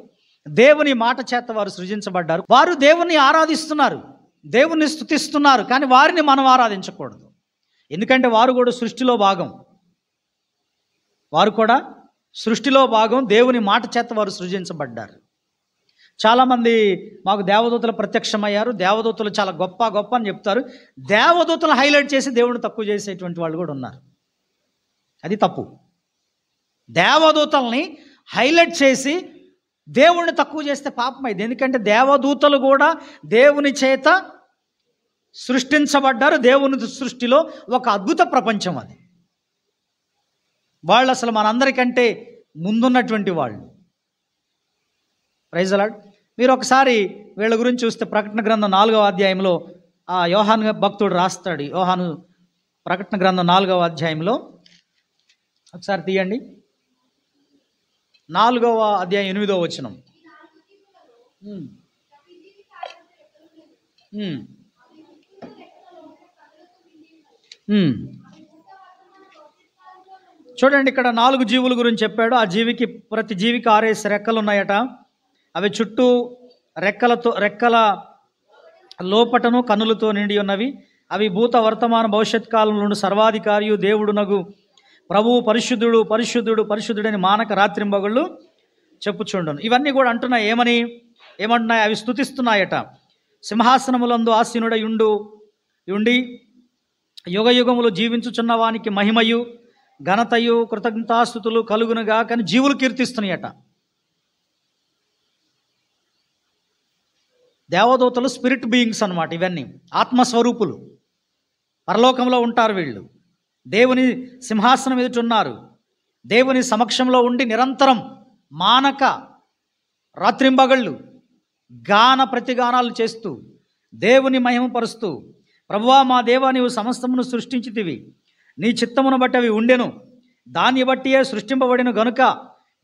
దేవుని మాట చేత వారు సృజించబడ్డారు. వారు దేవుని ఆరాధిస్తున్నారు, దేవుని స్తుతిస్తున్నారు, కానీ వారిని మనం ఆరాధించకూడదు. ఎందుకంటే వారు కూడా సృష్టిలో భాగం, దేవుని మాట చేత వారు సృజించబడ్డారు. చాలామంది మాకు దేవదూతలు ప్రత్యక్షమయ్యారు, దేవదూతలు చాలా గొప్ప గొప్ప అని చెప్తారు. దేవదూతలు హైలైట్ చేసి దేవుడిని తక్కువ చేసేటువంటి వాళ్ళు కూడా ఉన్నారు. అది తప్పు. దేవదూతల్ని హైలైట్ చేసి దేవుణ్ణి తక్కువ చేస్తే పాపం అయింది. ఎందుకంటే దేవదూతలు కూడా దేవుని చేత సృష్టించబడ్డారు. దేవుని సృష్టిలో ఒక అద్భుత ప్రపంచం అది. వాళ్ళు అసలు మనందరికంటే ముందున్నటువంటి వాళ్ళు. Praise the lord. మీరు ఒకసారి వీళ్ళ గురించి చూస్తే ప్రకటన గ్రంథం 4వ అధ్యాయంలో ఆ యోహాను భక్తుడు రాస్తాడు. యోహాను ప్రకటన గ్రంథం 4వ అధ్యాయంలో ఒకసారి తీయండి. 4వ అధ్యాయం 8వ వచనం. చూడండి, ఇక్కడ 4 జీవుల గురించి చెప్పాడు. ఆ జీవికి, ప్రతి జీవికి 6 రెక్కలు ఉన్నాయట. అవి చుట్టూ రెక్కల లోపటను కన్నులతో నిండి ఉన్నవి. అవి భూత వర్తమాన భవిష్యత్ కాలంలో సర్వాధికారియు దేవుడునగు ప్రభువు పరిశుద్ధుడు పరిశుద్ధుడు పరిశుద్ధుడని మానక రాత్రింబగళ్ళు చెప్పుచుండును. ఇవన్నీ కూడా అంటున్నాయి. ఏమంటున్నాయి? అవి స్తుతిస్తున్నాయట. సింహాసనములందు ఆసీనుడై ఉండి యుగ యుగములు జీవించుచున్న వానికి మహిమయు ఘనతయు కృతజ్ఞతాస్తుతులు కలుగునుగా కానీ జీవులు కీర్తిస్తున్నాయట. దేవదూతలు స్పిరిట్ బీయింగ్స్ అన్నమాట. ఇవన్నీ ఆత్మస్వరూపులు, పరలోకంలో ఉంటారు. వీళ్ళు దేవుని సింహాసనం ఎదుటున్నారు. దేవుని సమక్షంలో ఉండి నిరంతరం మానక రాత్రింబగళ్ళు గాన ప్రతిగానాలు చేస్తూ దేవుని మహిమపరుస్తూ, ప్రభువా మా దేవా నీవు సమస్తమును సృష్టించితివి, నీ చిత్తమును బట్టి అవి ఉండెను, దాన్ని బట్టియే సృష్టింపబడిన గనుక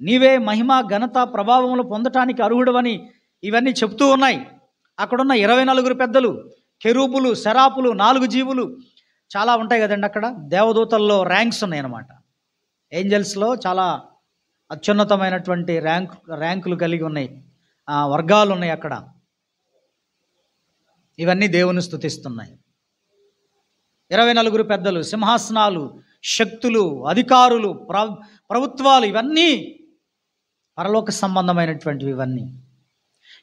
నీవే మహిమ ఘనత ప్రభావములు పొందటానికి అర్హుడవని ఇవన్నీ చెప్తూ ఉన్నాయి. అక్కడున్న 24 పెద్దలు, కెరూబులు, సెరాపులు, 4 జీవులు చాలా ఉంటాయి కదండి. అక్కడ దేవదూతల్లో ర్యాంక్స్ ఉన్నాయన్నమాట. ఏంజల్స్లో చాలా అత్యున్నతమైనటువంటి ర్యాంకులు కలిగి ఉన్నాయి, వర్గాలు ఉన్నాయి అక్కడ. ఇవన్నీ దేవుని స్తుతిస్తున్నాయి. 24 పెద్దలు, సింహాసనాలు, శక్తులు, అధికారులు, ప్రభుత్వాలు, ఇవన్నీ పరలోక సంబంధమైనటువంటివి.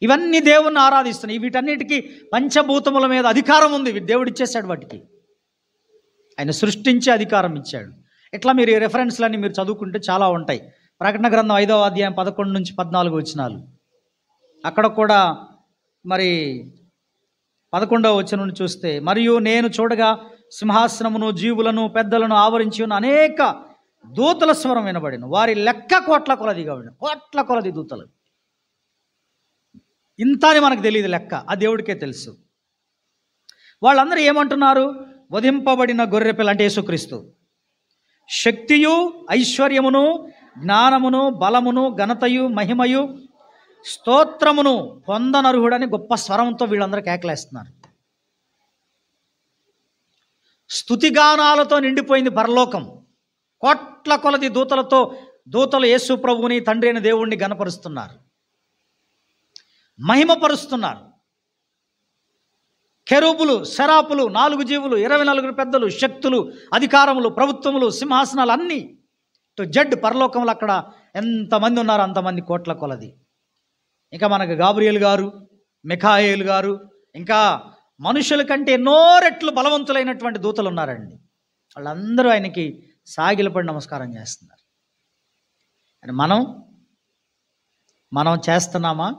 ఇవన్నీ దేవుణ్ణి ఆరాధిస్తున్నాయి. వీటన్నిటికీ పంచభూతముల మీద అధికారం ఉంది. దేవుడు ఇచ్చేశాడు వాటికి. ఆయన సృష్టించి అధికారం ఇచ్చాడు. ఇట్లా మీరు ఈ రెఫరెన్స్లన్నీ మీరు చదువుకుంటే చాలా ఉంటాయి. ప్రకటన గ్రంథం 5వ అధ్యాయం 11 నుంచి 14 వచనాలు. అక్కడ కూడా మరి 11వ వచనం నుండి చూస్తే, మరియు నేను చూడగా సింహాసనమును జీవులను పెద్దలను ఆవరించి ఉన్న అనేక దూతల స్వరం వినబడిన. వారి లెక్క కోట్ల కొలదిగా ఉండి, కోట్ల కొలది దూతలు. ఇంత అని మనకు తెలియదు లెక్క, ఆ దేవుడికే తెలుసు. వాళ్ళందరూ ఏమంటున్నారు? వధింపబడిన గొర్రెపిల్ల అంటే యేసుక్రీస్తు శక్తియు ఐశ్వర్యమును జ్ఞానమును బలమును ఘనతయు మహిమయు స్తోత్రమును పొందనర్హుడని గొప్ప స్వరంతో వీళ్ళందరూ కేకలేస్తున్నారు. స్తుతిగానాలతో నిండిపోయింది పరలోకం. కోట్ల కొలది దూతలు యేసు ప్రభువుని, తండ్రి అయిన దేవుణ్ణి గణపరుస్తున్నారు, మహిమపరుస్తున్నారు. కెరూబులు, శరాపులు, 4 జీవులు, 24 పెద్దలు, శక్తులు, అధికారములు, ప్రభుత్వములు, సింహాసనాలు అన్నీ జడ్ పరలోకంలో అక్కడ ఎంతమంది ఉన్నారు? అంతమంది కోట్ల కొలది. ఇంకా మనకు గాబ్రియల్ గారు, మిఖాయేలు గారు, ఇంకా మనుషుల కంటే ఎన్నో రెట్లు బలవంతులైనటువంటి దూతలు ఉన్నారండి. వాళ్ళందరూ ఆయనకి సాగిలపడి నమస్కారం చేస్తున్నారు. అని మనం చేస్తున్నామా?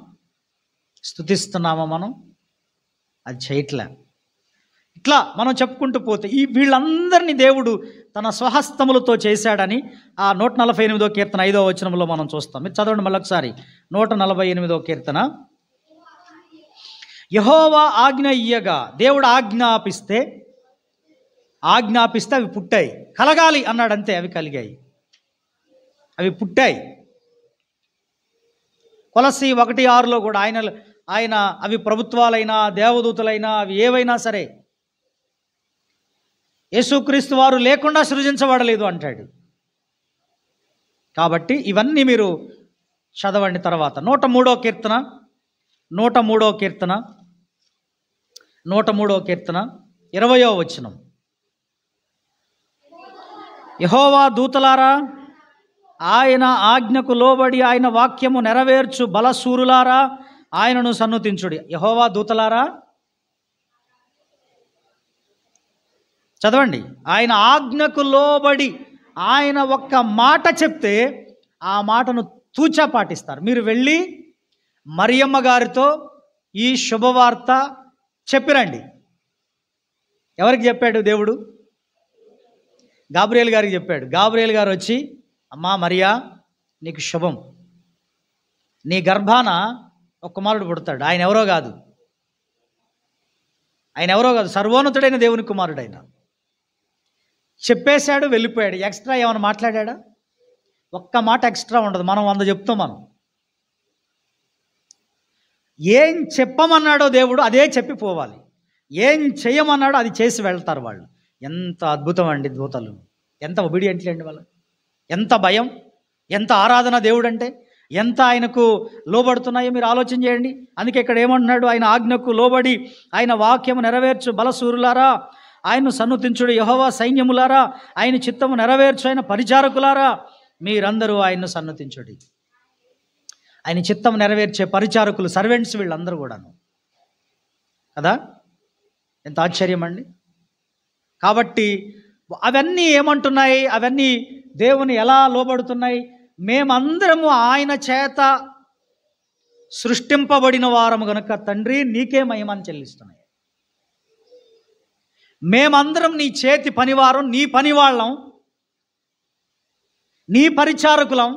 స్తుతిస్తున్నామా? మనం అది చేయట్లే. ఇట్లా మనం చెప్పుకుంటూ పోతే వీళ్ళందరినీ దేవుడు తన స్వహస్తములతో చేశాడని ఆ 148వ కీర్తన 5వ వచనంలో మనం చూస్తాం. మీరు చదవండి మళ్ళీ ఒకసారి. 148వ కీర్తన. యెహోవా ఆజ్ఞ ఇయ్యగా, దేవుడు ఆజ్ఞాపిస్తే అవి పుట్టాయి. కలగాలి అన్నాడు, అంతే, అవి కలిగాయి, అవి పుట్టాయి. కొలస్సీ 1:6లో కూడా ఆయన అవి ప్రభుత్వాలైనా దేవదూతలైనా అవి ఏవైనా సరే యేసుక్రీస్తు వారు లేకుండా సృజించబడలేదు అంటాడు. కాబట్టి ఇవన్నీ మీరు చదవండి. తర్వాత 103వ కీర్తన 20వ వచనం. యెహోవా దూతలారా, ఆయన ఆజ్ఞకు లోబడి ఆయన వాక్యము నెరవేర్చు బలశూరులారా, ఆయనను సన్నుతించుడి. యెహోవా దూతలారా, చదవండి, ఆయన ఆజ్ఞకు లోబడి ఆయన ఒక్క మాట చెప్తే ఆ మాటను తూచా పాటిస్తారు. మీరు వెళ్ళి మరియమ్మ గారితో ఈ శుభవార్త చెప్పిరండి. ఎవరికి చెప్పాడు దేవుడు? గాబ్రియేల్ గారికి చెప్పాడు. గాబ్రియేల్ గారు వచ్చి, అమ్మా మరియా, నీకు శుభం, నీ గర్భాన ఒక కుమారుడు పుడతాడు. ఆయన ఎవరో కాదు, సర్వోన్నతుడైన దేవుని కుమారుడైన. చెప్పేశాడు, వెళ్ళిపోయాడు. ఎక్స్ట్రా ఏమైనా మాట్లాడా? ఒక్క మాట ఎక్స్ట్రా ఉండదు. మనం 100 చెప్తాం. మనం ఏం చెప్పమన్నాడో దేవుడు అదే చెప్పి పోవాలి. ఏం చేయమన్నాడో అది చేసి వెళ్తారు వాళ్ళు. ఎంత అద్భుతం అండి దూతలు! ఎంత ఒబీడియంట్లీ అండి వాళ్ళు! ఎంత భయం, ఎంత ఆరాధన దేవుడు అంటే! ఎంత ఆయనకు లోబడుతున్నాయో మీరు ఆలోచన చేయండి. అందుకే ఇక్కడ ఏమంటున్నాడు? ఆయన ఆజ్ఞకు లోబడి ఆయన వాక్యము నెరవేర్చు బలసూరులారా, ఆయన్ను సన్నుతించుడు. యెహోవా సైన్యములారా, ఆయన చిత్తము నెరవేర్చు. ఆయన పరిచారకులారా, మీరందరూ ఆయన్ను సన్నుతించుడి. ఆయన చిత్తం నెరవేర్చే పరిచారకులు, సర్వెంట్స్ వీళ్ళందరూ కూడాను కదా! ఎంత ఆశ్చర్యం అండి! కాబట్టి అవన్నీ ఏమంటున్నాయి? అవన్నీ దేవుని ఎలా లోబడుతున్నాయి? మేమందరము ఆయన చేత సృష్టింపబడిన వారము గనుక తండ్రి నీకే మహిమను చెల్లిస్తున్నాయి. మేమందరం నీ చేతి పనివారం, నీ పనివాళ్ళం, నీ పరిచారకులం,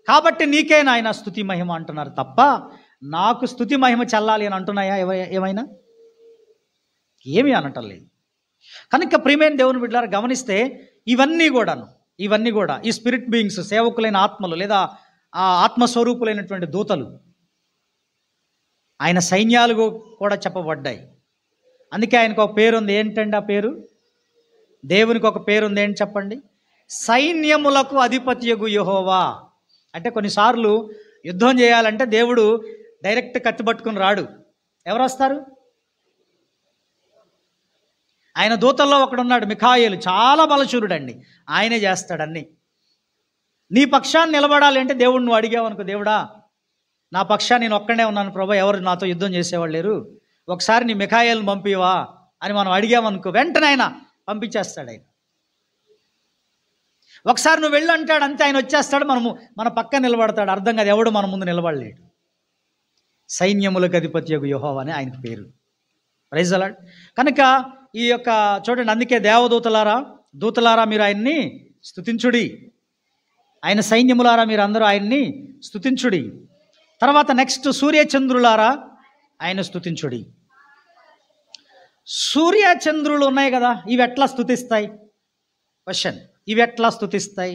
కాబట్టి నీకే నాయన స్తుతి మహిమ అంటున్నారు తప్ప నాకు స్తుతి మహిమ చెల్లాలి అని అంటున్నాయా ఏమైనా? ఏమీ అనటం లేదు. కనుక ప్రియమైన దేవుని బిడ్డలారా, గమనిస్తే ఇవన్నీ కూడా ఈ స్పిరిట్ బీయింగ్స్, సేవకులైన ఆత్మలు లేదా ఆ ఆత్మస్వరూపులైనటువంటి దూతలు, ఆయన సైన్యాలు కూడా చెప్పబడ్డాయి. అందుకే ఆయనకు ఒక పేరు ఉంది. ఏంటండి ఆ పేరు? దేవునికి ఒక పేరు ఉంది. ఏంటి చెప్పండి? సైన్యములకు అధిపతియగు యెహోవా. అంటే కొన్నిసార్లు యుద్ధం చేయాలంటే దేవుడు డైరెక్ట్ కత్తి పట్టుకుని రాడు. ఎవరు వస్తారు? ఆయన దూతల్లో ఒకడున్నాడు, మిఖాయేలు. చాలా బలశూరుడండి. ఆయనే చేస్తాడన్నీ. నీ పక్షాన్ని నిలబడాలి అంటే దేవుడు నువ్వు అడిగావు అనుకో, దేవుడా నా పక్షాన్ని నేను ఒక్కడే ఉన్నాను ప్రభా, ఎవరు నాతో యుద్ధం చేసేవాళ్ళు లేరు, ఒకసారి నీ మిఖాయేలును పంపివా అని మనం అడిగామనుకో, వెంటనే ఆయన పంపించేస్తాడు. ఆయన ఒకసారి నువ్వు వెళ్ళు అంటాడు, అంతే, ఆయన వచ్చేస్తాడు. మన పక్క నిలబడతాడు. అర్థం కాదు, ఎవడు మన ముందు నిలబడలేడు. సైన్యములకు అధిపత్యగు యెహోవా అని ఆయనకు పేరు. Praise the lord. కనుక ఈ యొక్క చూడండి, అందుకే దూతలారా మీరు ఆయన్ని స్తుతించుడి. ఆయన సైన్యములారా మీరు అందరూ ఆయన్ని స్తుతించుడి. తర్వాత నెక్స్ట్, సూర్యచంద్రులారా ఆయన స్తుతించుడి. సూర్యచంద్రులు ఉన్నాయి కదా, ఇవి ఎట్లా స్తుతిస్తాయి? క్వశ్చన్. ఇవి ఎట్లా స్తుతిస్తాయి?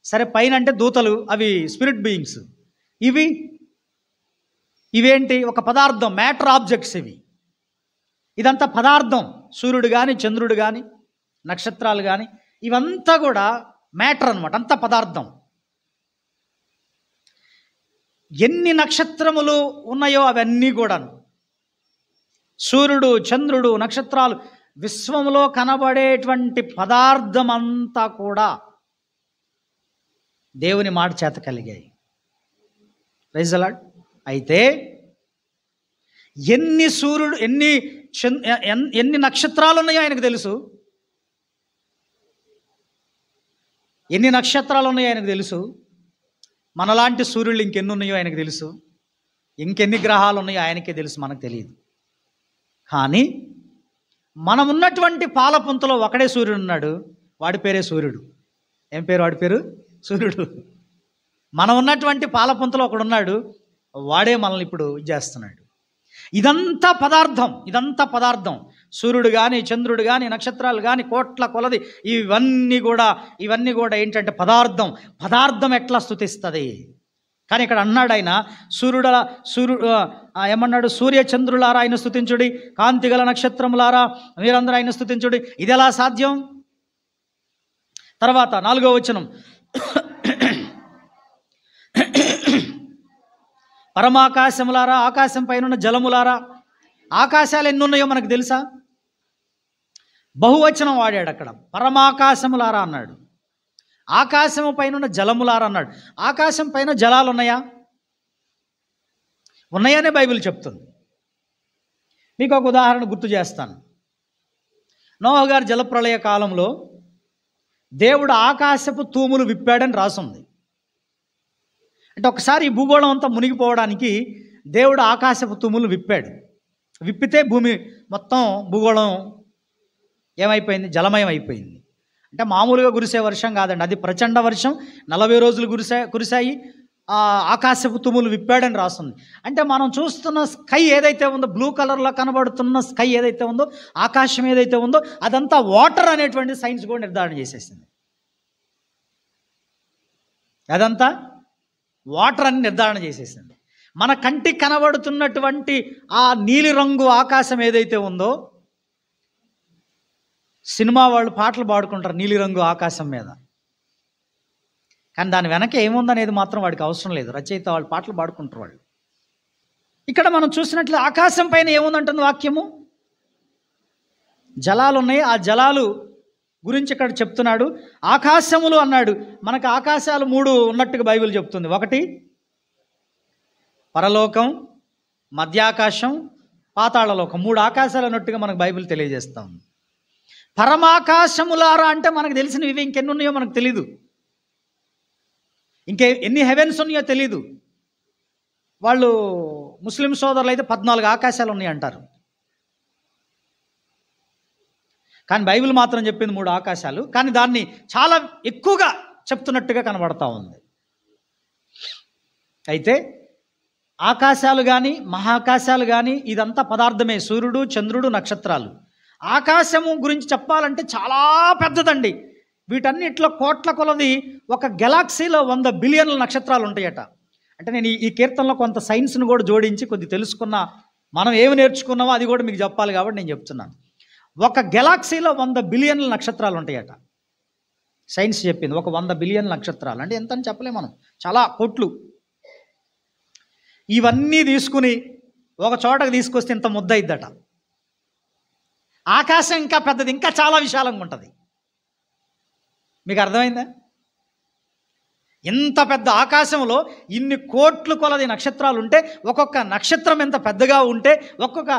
సరే, పైన అంటే దూతలు, అవి స్పిరిట్ బీయింగ్స్. ఇవేంటి? ఒక పదార్థం, మ్యాటర్ ఆబ్జెక్ట్స్. ఇదంతా పదార్థం. సూర్యుడు కానీ, చంద్రుడు కానీ, నక్షత్రాలు కానీ, ఇవంతా కూడా మ్యాటర్ అన్నమాట. అంతా పదార్థం. ఎన్ని నక్షత్రములు ఉన్నాయో అవన్నీ కూడాను, సూర్యుడు, చంద్రుడు, నక్షత్రాలు, విశ్వంలో కనబడేటువంటి పదార్థం అంతా కూడా దేవుని మాట చేత కలిగాయి. Praise the lord. అయితే ఎన్ని నక్షత్రాలు ఉన్నాయో ఆయనకు తెలుసు. ఎన్ని నక్షత్రాలు ఉన్నాయో ఆయనకు తెలుసు. మనలాంటి సూర్యులు ఇంకెన్ని ఉన్నాయో ఆయనకు తెలుసు. ఇంకెన్ని గ్రహాలు ఉన్నాయో ఆయనకే తెలుసు, మనకు తెలియదు. కానీ మనం ఉన్నటువంటి పాలపుంతలో ఒకడే సూర్యుడు ఉన్నాడు. వాడి పేరే సూర్యుడు. ఏం పేరు? వాడి పేరు సూర్యుడు. మనం ఉన్నటువంటి పాలపుంతలో ఒకడున్నాడు, వాడే మనల్ని ఇప్పుడు చేస్తున్నాడు. ఇదంతా పదార్థం. సూర్యుడు కానీ, చంద్రుడు కానీ, నక్షత్రాలు కానీ, కోట్ల కొలది, ఇవన్నీ కూడా ఏంటంటే పదార్థం ఎట్లా స్తుతిస్తుంది? కానీ ఇక్కడ అన్నాడు ఆయన, సూర్యుడు ఏమన్నాడు? సూర్యచంద్రులారా ఆయన స్తుతించుడి, కాంతిగల నక్షత్రములారా మీరందరూ ఆయన స్తుతించుడి. ఇది ఎలా సాధ్యం? తర్వాత 4వ వచనం, పరమాకాశములారా, ఆకాశం పైన జలములారా. ఆకాశాలు ఎన్ని ఉన్నాయో మనకు తెలుసా? బహువచనం వాడాడు అక్కడ. పరమాకాశములారా అన్నాడు, ఆకాశము పైన జలములారా అన్నాడు. ఆకాశం పైన జలాలు ఉన్నాయా? ఉన్నాయనే బైబిల్ చెప్తుంది. మీకు ఒక ఉదాహరణ గుర్తు చేస్తాను. నోవహు గారి జలప్రళయ కాలంలో దేవుడు ఆకాశపు తూములు విప్పాడని రాసుంది. అంటే ఒకసారి ఈ భూగోళం అంతా మునిగిపోవడానికి దేవుడు ఆకాశపు తూములు విప్పాడు. విప్పితే భూమి మొత్తం భూగోళం ఏమైపోయింది? జలమయం అయిపోయింది. అంటే మామూలుగా కురిసే వర్షం కాదండి, అది ప్రచండ వర్షం. 40 రోజులు కురిశాయి. ఆకాశపు తుములు విప్పాడని రాస్తుంది. అంటే మనం చూస్తున్న స్కై ఏదైతే ఉందో, బ్లూ కలర్లో కనబడుతున్న స్కై ఏదైతే ఉందో, ఆకాశం ఏదైతే ఉందో, అదంతా వాటర్ అనేటువంటి సైన్స్ కూడా నిర్ధారణ చేసేసింది. అదంతా వాటర్ అని నిర్ధారణ చేసేసింది. మన కంటికి కనబడుతున్నటువంటి ఆ నీలిరంగు ఆకాశం ఏదైతే ఉందో, సినిమా వాళ్ళు పాటలు పాడుకుంటారు నీలిరంగు ఆకాశం మీద, కానీ దాని వెనక ఏముందనేది మాత్రం వాడికి అవసరం లేదు. రచయిత వాళ్ళు పాటలు పాడుకుంటారు వాళ్ళు. ఇక్కడ మనం చూసినట్లు ఆకాశం పైన ఏముందంటుంది వాక్యము? జలాలు ఉన్నాయి. ఆ జలాలు గురించి ఇక్కడ చెప్తున్నాడు. ఆకాశములు అన్నాడు. మనకు ఆకాశాలు 3 ఉన్నట్టుగా బైబిల్ చెప్తుంది. ఒకటి పరలోకం, మధ్యాకాశం, పాతాళలోకం. 3 ఆకాశాలు అన్నట్టుగా మనకు బైబిల్ తెలియజేస్తాం. పరమాకాశములారా అంటే మనకు తెలిసినవి ఇవి ఇంకెన్ని ఉన్నాయో మనకు తెలీదు. ఎన్ని హెవెన్స్ ఉన్నాయో తెలీదు. వాళ్ళు ముస్లిం సోదరులు అయితే 14 ఆకాశాలు ఉన్నాయి అంటారు. కానీ బైబిల్ మాత్రం చెప్పింది 3 ఆకాశాలు. కానీ దాన్ని చాలా ఎక్కువగా చెప్తున్నట్టుగా కనబడతా ఉంది. అయితే ఆకాశాలు కానీ మహాకాశాలు కానీ ఇదంతా పదార్థమే. సూర్యుడు, చంద్రుడు, నక్షత్రాలు. ఆకాశము గురించి చెప్పాలంటే చాలా పెద్దదండి. వీటన్నిటిలో కోట్ల కొలది ఒక గెలాక్సీలో 100 బిలియన్ల నక్షత్రాలు ఉంటాయట. అంటే నేను ఈ కీర్తనలో కొంత సైన్స్ను కూడా జోడించి కొద్ది తెలుసుకున్న, మనం ఏమి నేర్చుకున్నామో అది కూడా మీకు చెప్పాలి కాబట్టి నేను చెప్తున్నాను. ఒక గెలాక్సీలో 100 బిలియన్ల నక్షత్రాలు ఉంటాయట. సైన్స్ చెప్పింది. ఒక 100 బిలియన్ల నక్షత్రాలు అంటే ఎంత అని చెప్పలేము మనం, చాలా కోట్లు. ఇవన్నీ తీసుకుని ఒక చోటకు తీసుకొస్తే ఇంత ముద్ద అయిద్దట. ఆకాశం ఇంకా పెద్దది, ఇంకా చాలా విశాలంగా ఉంటుంది. మీకు అర్థమైందా? ఇంత పెద్ద ఆకాశంలో ఇన్ని కోట్లు కొలది నక్షత్రాలు ఉంటే, ఒక్కొక్క నక్షత్రం ఎంత పెద్దగా ఉంటే, ఒక్కొక్క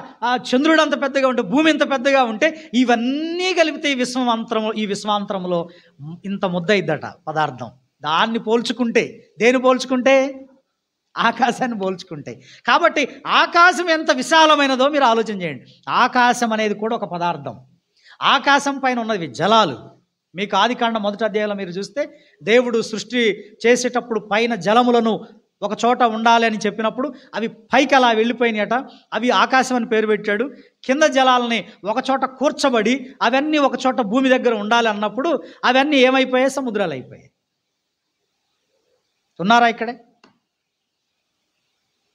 చంద్రుడు అంత పెద్దగా ఉంటే, భూమి ఎంత పెద్దగా ఉంటే, ఇవన్నీ కలిపితే ఈ విశ్వాంతరంలో ఇంత ముద్దయిద్దట పదార్థం. దాన్ని పోల్చుకుంటే, దేని పోల్చుకుంటే? ఆకాశాన్ని పోల్చుకుంటే. కాబట్టి ఆకాశం ఎంత విశాలమైనదో మీరు ఆలోచన చేయండి. ఆకాశం అనేది కూడా ఒక పదార్థం. ఆకాశం పైన ఉన్నవి జలాలు. మీకు ఆదికాండం 1వ అధ్యాయంలో మీరు చూస్తే, దేవుడు సృష్టి చేసేటప్పుడు పైన జలములను ఒక చోట ఉండాలి అని చెప్పినప్పుడు అవి పైకి అలా వెళ్ళిపోయినాయట. అవి ఆకాశం అని పేరు పెట్టాడు. కింద జలాలని ఒక చోట కూర్చబడి అవన్నీ ఒక చోట భూమి దగ్గర ఉండాలి అన్నప్పుడు అవన్నీ ఏమైపోయాయి? సముద్రాలు అయిపోయాయి. ఉన్నారా ఇక్కడే?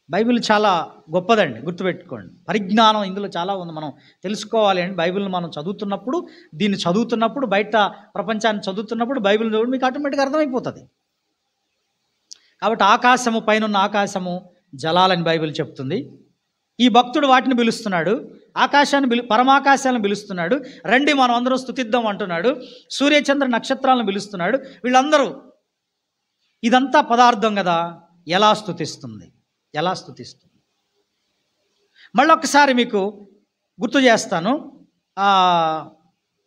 బైబిల్ చాలా గొప్పదండి, గుర్తుపెట్టుకోండి. పరిజ్ఞానం ఇందులో చాలా ఉంది. మనం తెలుసుకోవాలి అండి. బైబిల్ని మనం చదువుతున్నప్పుడు, దీన్ని చదువుతున్నప్పుడు, బయట ప్రపంచాన్ని చదువుతున్నప్పుడు బైబిల్ చదువు మీకు ఆటోమేటిక్గా అర్థమైపోతుంది. కాబట్టి ఆకాశము, పైనున్న ఆకాశము జలాలని బైబిల్ చెప్తుంది. ఈ భక్తుడు వాటిని పిలుస్తున్నాడు. ఆకాశాన్ని పరమాకాశాలను పిలుస్తున్నాడు. రండి మనం అందరం స్తుతిద్దాం అంటున్నాడు. సూర్యచంద్ర నక్షత్రాలను పిలుస్తున్నాడు. వీళ్ళందరూ, ఇదంతా పదార్థం కదా, ఎలా స్తుతిస్తుంది? మళ్ళొక్కసారి మీకు గుర్తు చేస్తాను.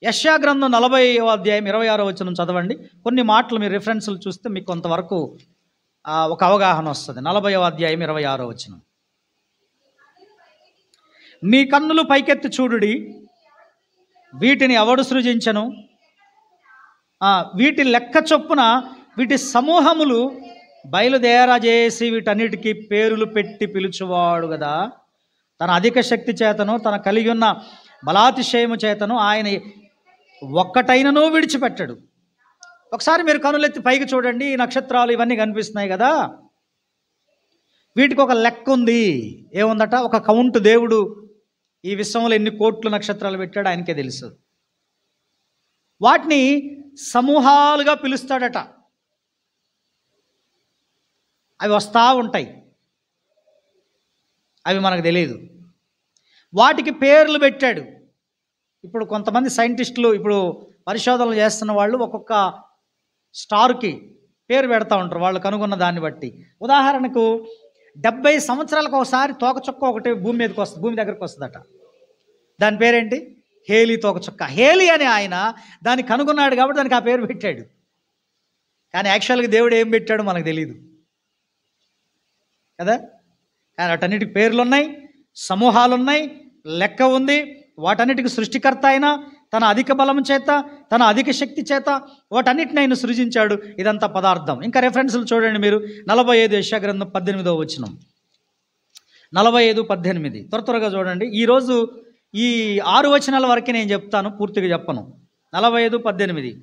యెషయా గ్రంథం 40వ అధ్యాయం 26వ వచనం చదవండి. కొన్ని మాటలు మీరు రిఫరెన్స్లు చూస్తే మీకు కొంతవరకు ఒక అవగాహన వస్తుంది. 40వ అధ్యాయం 26వ వచనం. మీ కన్నులు పైకెత్తి చూడుడి, వీటిని ఎవడు సృజించను? వీటి లెక్క చొప్పున వీటి సమూహములు బయలుదేరజేసి వీటన్నిటికీ పేరులు పెట్టి పిలుచువాడు కదా. తన అధిక శక్తి చేతను, తన కలిగి ఉన్న బలాతిశయము చేతను ఆయన ఒక్కటైనను విడిచిపెట్టడు. ఒకసారి మీరు కనులెత్తి పైకి చూడండి. ఈ నక్షత్రాలు ఇవన్నీ కనిపిస్తున్నాయి కదా, వీటికి ఒక లెక్క ఉంది. ఏముందట? ఒక కౌంట్. దేవుడు ఈ విశ్వంలో ఎన్ని కోట్ల నక్షత్రాలు పెట్టాడు ఆయనకే తెలుసు. వాటిని సమూహాలుగా పిలుస్తాడట. అవి వస్తూ ఉంటాయి, అవి మనకు తెలియదు. వాటికి పేర్లు పెట్టాడు. ఇప్పుడు కొంతమంది సైంటిస్టులు ఇప్పుడు పరిశోధనలు చేస్తున్న వాళ్ళు ఒక్కొక్క స్టార్కి పేరు పెడతా ఉంటారు, వాళ్ళు కనుగొన్న దాన్ని బట్టి. ఉదాహరణకు 70 సంవత్సరాలకు ఒకసారి తోకచుక్క ఒకటి భూమి మీదకి వస్తుంది, భూమి దగ్గరకు వస్తుందట. దాని పేరేంటి? హేలీ తోకచుక్క. హేలీ అని ఆయన దాన్ని కనుగొన్నాడు కాబట్టి దానికి ఆ పేరు పెట్టాడు. కానీ యాక్చువల్గా దేవుడు ఏం పెట్టాడో మనకు తెలియదు కదా. కానీ వాటన్నిటికి పేర్లు ఉన్నాయి, సమూహాలు ఉన్నాయి, లెక్క ఉంది. వాటన్నిటికి సృష్టికర్త అయిన తన అధిక బలం చేత, తన అధిక శక్తి చేత వాటన్నిటిని ఆయన సృజించాడు. ఇదంతా పదార్థం. ఇంకా రెఫరెన్స్లు చూడండి మీరు. 45 యెషయా గ్రంథం 18వ వచనం, 45:18. త్వరగా చూడండి. ఈరోజు ఈ 6 వచనాల వరకే నేను చెప్తాను, పూర్తిగా చెప్పను. 45:18.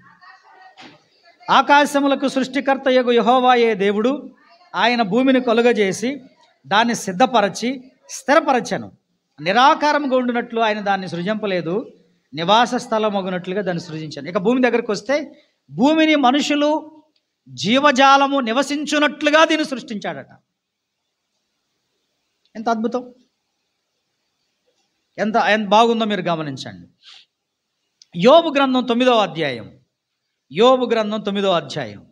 ఆకాశములకు సృష్టికర్త యగు యెహోవాయే దేవుడు, ఆయన భూమిని కలుగజేసి దాన్ని సిద్ధపరచి స్థిరపరచను. నిరాకారంగా ఉండినట్లు ఆయన దాన్ని సృజింపలేదు, నివాస స్థలమగునట్లుగా దాన్ని సృజించాను. ఇక భూమి దగ్గరికి వస్తే, భూమిని మనుషులు జీవజాలము నివసించున్నట్లుగా దీన్ని సృష్టించాడట. ఎంత అద్భుతం, ఎంత బాగుందో మీరు గమనించండి. యోబు గ్రంథం 9వ అధ్యాయం, యోబు గ్రంథం 9వ అధ్యాయం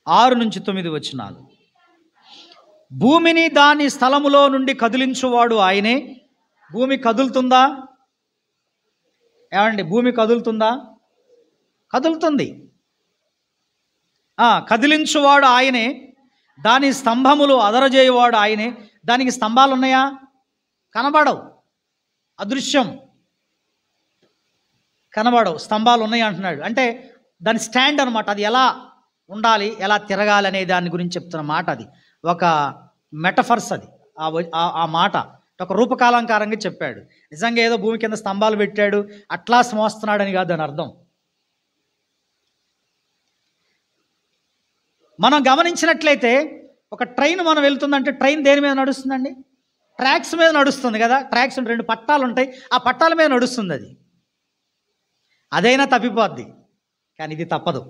6-9 వచనాలు. భూమిని దాని స్థలములో నుండి కదిలించువాడు ఆయనే. భూమి కదులుతుందా? ఏమండి, భూమి కదులుతుందా? కదులుతుంది. కదిలించువాడు ఆయనే, దాని స్తంభములు అదరజేయువాడు ఆయనే. దానికి స్తంభాలు ఉన్నాయా? కనబడవు, అదృశ్యం, కనబడవు. స్తంభాలు ఉన్నాయి అంటున్నాడు. అంటే దాని స్టాండ్ అనమాట. అది ఎలా ఉండాలి, ఎలా తిరగాలి అనే దాని గురించి చెప్తున్న మాట. అది ఒక మెటఫర్స్. అది ఆ మాట ఒక రూపకాలంకారంగా చెప్పాడు. నిజంగా ఏదో భూమి కింద స్తంభాలు పెట్టాడు అట్లా మోస్తున్నాడని కాదు దాని అర్థం. మనం గమనించినట్లయితే ఒక ట్రైన్ మనం వెళ్తుందంటే ట్రైన్ దేని మీద నడుస్తుందండి? ట్రాక్స్ మీద నడుస్తుంది కదా. ట్రాక్స్ 2 పట్టాలు ఉంటాయి, ఆ పట్టాల మీద నడుస్తుంది. అది అదైనా తప్పిపోద్ది, కానీ ఇది తప్పదు.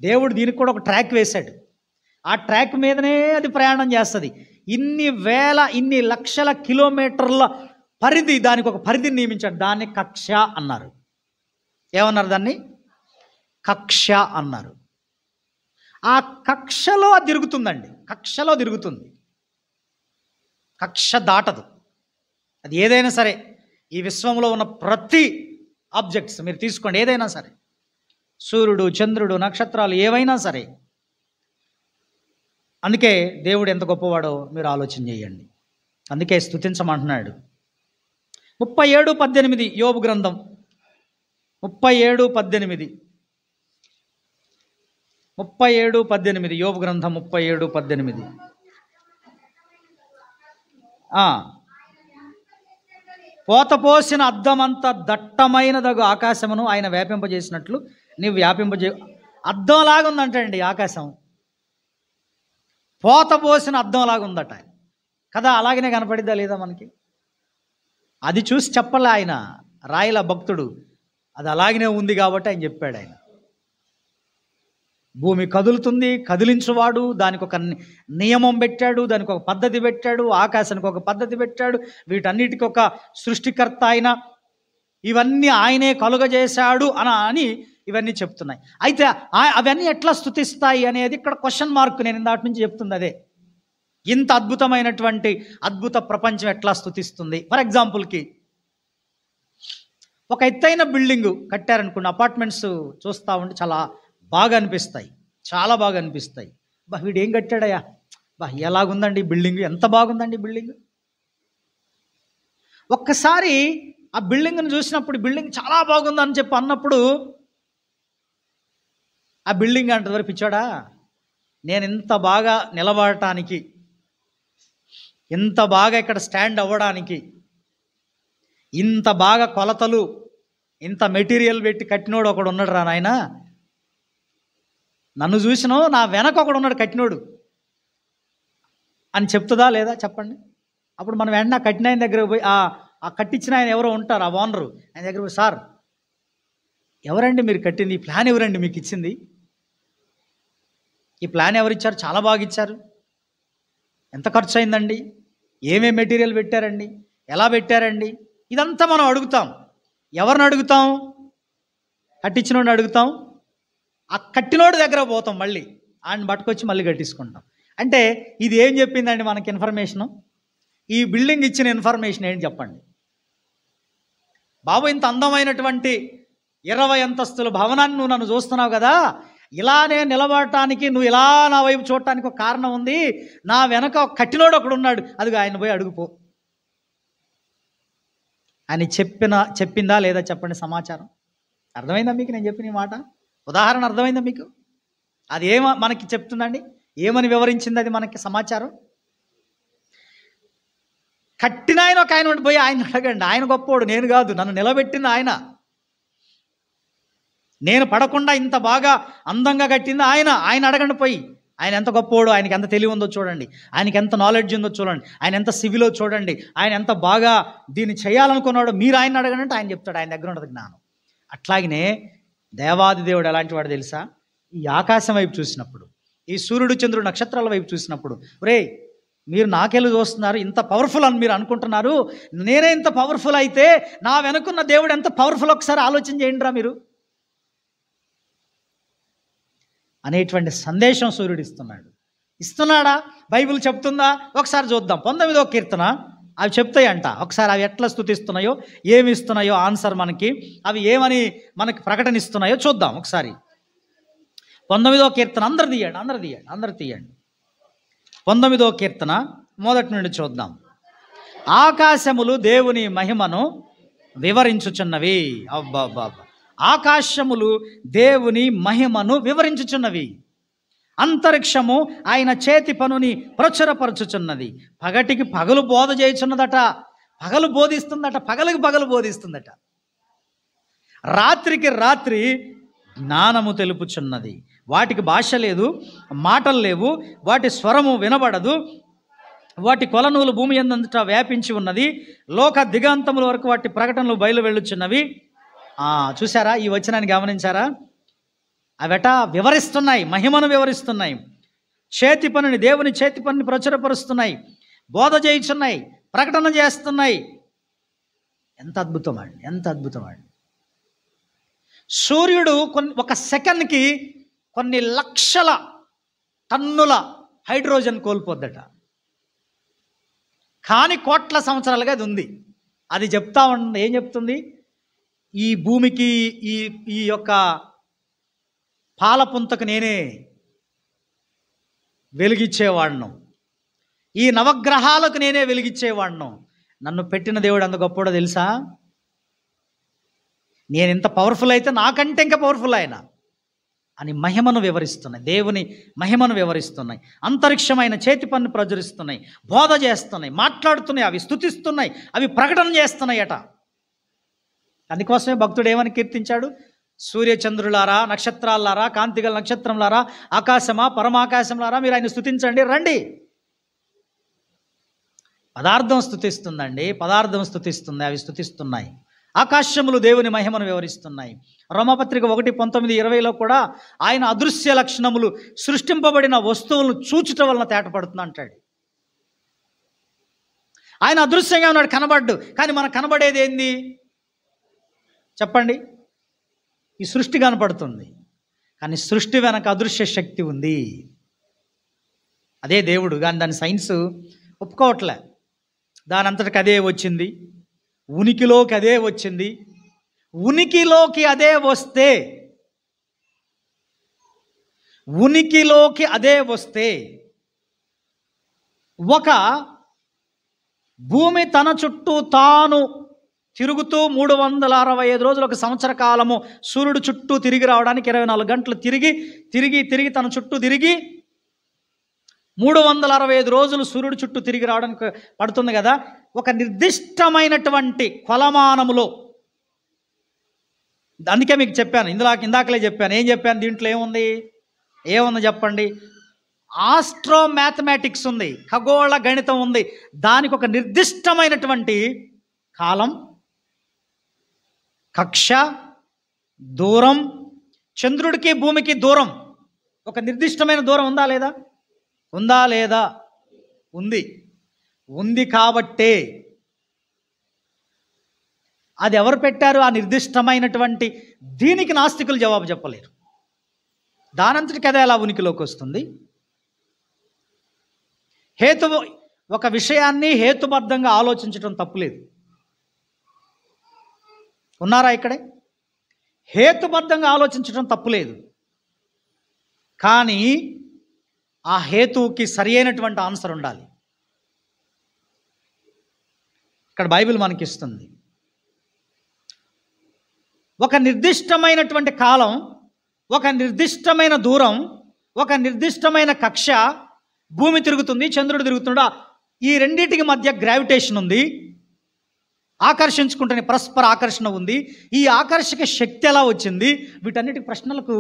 దేవుడు దీనికి కూడా ఒక ట్రాక్ వేశాడు. ఆ ట్రాక్ మీదనే అది ప్రయాణం చేస్తుంది. ఇన్ని లక్షల కిలోమీటర్ల పరిధి, దానికి ఒక పరిధిని నియమించాడు. దాన్ని కక్ష అన్నారు. ఏమన్నారు? దాన్ని కక్ష అన్నారు. ఆ కక్షలో అది తిరుగుతుందండి, కక్షలో తిరుగుతుంది. కక్ష దాటదు. అది ఏదైనా సరే, ఈ విశ్వంలో ఉన్న ప్రతి ఆబ్జెక్ట్స్ మీరు తీసుకోండి, ఏదైనా సరే, సూర్యుడు, చంద్రుడు, నక్షత్రాలు ఏవైనా సరే. అందుకే దేవుడు ఎంత గొప్పవాడో మీరు ఆలోచన చేయండి. అందుకే స్తుతించమంటున్నాడు. 37:18 యోబు గ్రంథం 37:18 యోబు గ్రంథం 37:18. పోతపోసిన అద్దమంత దట్టమైనదగు ఆకాశమును ఆయన వ్యాపింపజేసినట్లు నీవు వ్యాపింపజే. అద్దంలాగా ఉందంటండి ఆకాశం, పోతపోసిన అద్దంలాగా ఉందట కదా. అలాగనే కనపడిద్దా లేదా మనకి? అది చూసి చెప్పలే ఆయన, రాయల భక్తుడు. అది అలాగనే ఉంది కాబట్టి ఆయన చెప్పాడు. ఆయన భూమి కదులుతుంది, కదిలించువాడు. దానికి ఒక నియమం పెట్టాడు, దానికి ఒక పద్ధతి పెట్టాడు, ఆకాశానికి ఒక పద్ధతి పెట్టాడు, వీటన్నిటికీ ఒక సృష్టికర్త ఆయన. ఇవన్నీ ఆయనే కలుగజేశాడు అని ఇవన్నీ చెప్తున్నాయి. అయితే అవన్నీ ఎట్లా స్తుతిస్తాయి అనేది ఇక్కడ క్వశ్చన్ మార్క్. నేను ఇందాటి నుంచి చెప్తుంది అదే. ఇంత అద్భుతమైనటువంటి అద్భుత ప్రపంచం ఎట్లా స్తుతిస్తుంది? ఫర్ ఎగ్జాంపుల్కి ఒక ఎత్తైన బిల్డింగు కట్టారనుకోండి, అపార్ట్మెంట్స్ చూస్తూ ఉంటే చాలా బాగా అనిపిస్తాయి, చాలా బాగా అనిపిస్తాయి. వీడు ఏం కట్టాడయ్యా, ఎలాగుందండి ఈ బిల్డింగ్, ఎంత బాగుందండి ఈ బిల్డింగ్. ఒక్కసారి ఆ బిల్డింగ్ని చూసినప్పుడు బిల్డింగ్ చాలా బాగుందని చెప్పి అన్నప్పుడు ఆ బిల్డింగ్ అంటది, పిచ్చాడా, నేను ఇంత బాగా నిలబడటానికి, ఇంత బాగా ఇక్కడ స్టాండ్ అవ్వడానికి, ఇంత బాగా కొలతలు, ఇంత మెటీరియల్ పెట్టి కట్టినోడు ఒకడు ఉన్నాడు రా నాయన. నన్ను చూసినో నా వెనక ఒకడు ఉన్నాడు కట్టినోడు అని చెప్తుందా లేదా చెప్పండి? అప్పుడు మనం వెంటనే కట్టిన ఆయన దగ్గర పోయి, ఆ కట్టించిన ఆయన ఎవరో ఉంటారు, ఆ ఓనరు, ఆయన దగ్గర పోయి, సార్ ఎవరండి మీరు కట్టింది, ఈ ప్లాన్ ఎవరండి మీకు ఇచ్చింది, ఈ ప్లాన్ ఎవరు ఇచ్చారు, చాలా బాగా ఇచ్చారు, ఎంత ఖర్చు అయిందండి, ఏమేమి మెటీరియల్ పెట్టారండి, ఎలా పెట్టారండి, ఇదంతా మనం అడుగుతాం. ఎవరిని అడుగుతాం? కట్టించినోడిని అడుగుతాం. ఆ కట్టినోడి దగ్గర పోతాం, మళ్ళీ ఆయన పట్టుకొచ్చి మళ్ళీ కట్టించుకుంటాం. అంటే ఇది ఏం చెప్పిందండి మనకి ఇన్ఫర్మేషను? ఈ బిల్డింగ్ ఇచ్చిన ఇన్ఫర్మేషన్ ఏంటి చెప్పండి? బాబు, ఇంత అందమైనటువంటి 20 అంతస్తుల భవనాన్ని నువ్వు నన్ను చూస్తున్నావు కదా, ఇలానే నిలబడటానికి నువ్వు ఇలా నా వైపు చూడటానికి ఒక కారణం ఉంది. నా వెనక ఒక కట్టినోడు ఒకడు ఉన్నాడు, అదిగో ఆయన పోయి అడుగుపో అని చెప్పిందా లేదా చెప్పండి సమాచారం? అర్థమైందా మీకు నేను చెప్పిన ఈ మాట? ఉదాహరణ అర్థమైందా మీకు? అది మనకి చెప్తుందండి, ఏమని వివరించింది అది మనకి సమాచారం? కట్టిన ఆయన ఒక ఆయన పోయి ఆయన అడగండి, ఆయన గొప్పోడు, నేను కాదు, నన్ను నిలబెట్టింది ఆయన. నేను పడకుండా ఇంత బాగా అందంగా కట్టింది ఆయన అడగండి పోయి. ఆయన ఎంత గొప్పోడు, ఆయనకి ఎంత తెలివి ఉందో చూడండి, ఆయనకి ఎంత నాలెడ్జ్ ఉందో చూడండి, ఆయన ఎంత సివిలో చూడండి, ఆయన ఎంత బాగా దీన్ని చేయాలనుకున్నాడో మీరు ఆయన అడగనంటే ఆయన చెప్తాడు, ఆయన దగ్గర ఉండదు జ్ఞానం. అట్లాగనే దేవాది దేవుడు ఎలాంటి వాడు తెలుసా? ఈ ఆకాశం వైపు చూసినప్పుడు, ఈ సూర్యుడు చంద్రుడు నక్షత్రాల వైపు చూసినప్పుడు, ఒరే మీరు నాకెళ్ళు చూస్తున్నారు, ఇంత పవర్ఫుల్ అని మీరు అనుకుంటున్నారు, నేనే ఇంత పవర్ఫుల్ అయితే నా వెనుకున్న దేవుడు ఎంత పవర్ఫుల్ ఒకసారి ఆలోచన చేయండిరా మీరు అనేటువంటి సందేశం సూర్యుడు ఇస్తున్నాడా? బైబిల్ చెప్తుందా? ఒకసారి చూద్దాం. 19వ కీర్తన అవి చెప్తాయంట. ఒకసారి అవి ఎట్లా స్తుతిస్తున్నాయో, ఏమి ఇస్తున్నాయో ఆన్సర్ మనకి, అవి ఏమని మనకి ప్రకటన ఇస్తున్నాయో చూద్దాం ఒకసారి. 19వ కీర్తన అందరు తీయండి. 19వ కీర్తన మొదటి నుండి చూద్దాం. ఆకాశములు దేవుని మహిమను వివరించుచున్నవి. అబ్బా, ఆకాశములు దేవుని మహిమను వివరించుచున్నవి. అంతరిక్షము ఆయన చేతి పనుని ప్రచురపరచుచున్నది. పగటికి పగలు బోధ చేయుచున్నదట, పగలు బోధిస్తుందట, పగలికి పగలు బోధిస్తుందట. రాత్రికి రాత్రి జ్ఞానము తెలుపుచున్నది. వాటికి భాష లేదు, మాటలు లేవు, వాటి స్వరము వినబడదు. వాటి కొలనూలు భూమి యందంతటా వ్యాపించి ఉన్నది. లోక దిగాంతముల వరకు వాటి ప్రకటనలు బయలు వెళ్ళుచున్నవి. చూసారా? ఈ వచనాన్ని గమనించారా? అవట వివరిస్తున్నాయి, మహిమను వివరిస్తున్నాయి, చేతి పనిని, దేవుని చేతి పనిని ప్రచురపరుస్తున్నాయి, బోధ చేయుచున్నాయి, ప్రకటన చేస్తున్నాయి. ఎంత అద్భుతం అండి. సూర్యుడు ఒక సెకండ్కి కొన్ని లక్షల టన్నుల హైడ్రోజన్ కోల్పోద్దట. కానీ కోట్ల సంవత్సరాలుగా అది ఉంది. అది చెప్తా ఉంది, ఏం చెప్తుంది? ఈ భూమికి ఈ యొక్క పాలపుంతకు నేనే వెలిగిచ్చేవాడును, ఈ నవగ్రహాలకు నేనే వెలిగిచ్చేవాడును. నన్ను పెట్టిన దేవుడు అంత గొప్పడో తెలుసా? నేను ఇంత పవర్ఫుల్ అయితే నాకంటే ఇంకా పవర్ఫుల్ ఆయన అని మహిమను వివరిస్తున్నాయి, దేవుని మహిమను వివరిస్తున్నాయి. అంతరిక్షమైన చేతి పన్ను ప్రచురిస్తున్నాయి, బోధ చేస్తున్నాయి, మాట్లాడుతున్నాయి, అవి స్తుతిస్తున్నాయి, అవి ప్రకటన చేస్తున్నాయట. అందుకోసమే భక్తుడు ఏమని కీర్తించాడు? సూర్యచంద్రులారా, నక్షత్రాలారా, కాంతిగల నక్షత్రంలారా, ఆకాశమా, పరమాకాశంలారా, మీరు ఆయన స్తుతించండి రండి. పదార్థం స్తుతిస్తుందండి, పదార్థం స్తుతిస్తుంది, అవి స్తుతిస్తున్నాయి. ఆకాశములు దేవుని మహిమను వివరిస్తున్నాయి. రోమపత్రిక 1:19-20లో కూడా ఆయన అదృశ్య లక్షణములు సృష్టింపబడిన వస్తువులను చూచుట వలన తేటపడుతుంది అంటాడు. ఆయన అదృశ్యంగా ఉన్నాడు, కనబడ్డు. కానీ మనకు కనబడేది ఏంది చెప్పండి? ఈ సృష్టి కనపడుతుంది, కానీ సృష్టి వెనక అదృశ్య శక్తి ఉంది. అదే దేవుడు. కానీ దాని సైన్స్ ఒప్పుకోవట్లే. దాని అంతటికి అదే వచ్చింది, ఉనికిలోకి అదే వచ్చింది. ఉనికిలోకి అదే వస్తే ఒక భూమి తన చుట్టూ తాను తిరుగుతూ 365 రోజులు, ఒక సంవత్సర కాలము సూర్యుడు చుట్టూ తిరిగి రావడానికి 24 గంటలు తిరిగి తన చుట్టూ తిరిగి 365 రోజులు సూర్యుడు చుట్టూ తిరిగి రావడానికి పడుతుంది కదా. ఒక నిర్దిష్టమైనటువంటి కొలమానములో, అందుకే మీకు చెప్పాను, ఇందాకలే చెప్పాను. ఏం చెప్పాను? దీంట్లో ఏముంది చెప్పండి? ఆస్ట్రో మ్యాథమెటిక్స్ ఉంది, ఖగోళ గణితం ఉంది. దానికి ఒక నిర్దిష్టమైనటువంటి కాలం, కక్ష, దూరం, చంద్రుడికి భూమికి దూరం, ఒక నిర్దిష్టమైన దూరం ఉందా లేదా? ఉంది కాబట్టే అది ఎవరు పెట్టారు? ఆ నిర్దిష్టమైనటువంటి దీనికి నాస్తికులు జవాబు చెప్పలేరు. దానంతటికి అదే ఎలా ఉనికిలోకి వస్తుంది? హేతువు ఒక విషయాన్ని హేతుబద్ధంగా ఆలోచించడం తప్పులేదు. ఉన్నారా ఇక్కడే? హేతుబద్ధంగా ఆలోచించడం తప్పులేదు. కానీ ఆ హేతువుకి సరి అయినటువంటి ఆన్సర్ ఉండాలి. ఇక్కడ బైబిల్ మనకిస్తుంది. ఒక నిర్దిష్టమైనటువంటి కాలం, ఒక నిర్దిష్టమైన దూరం, ఒక నిర్దిష్టమైన కక్ష, భూమి తిరుగుతుంది, చంద్రుడు తిరుగుతున్నాడు. ఈ రెండింటికి మధ్య గ్రావిటేషన్ ఉంది, ఆకర్షించుకుంటున్న పరస్పర ఆకర్షణ ఉంది. ఈ ఆకర్షక శక్తి ఎలా వచ్చింది? వీటన్నిటి ప్రశ్నలకు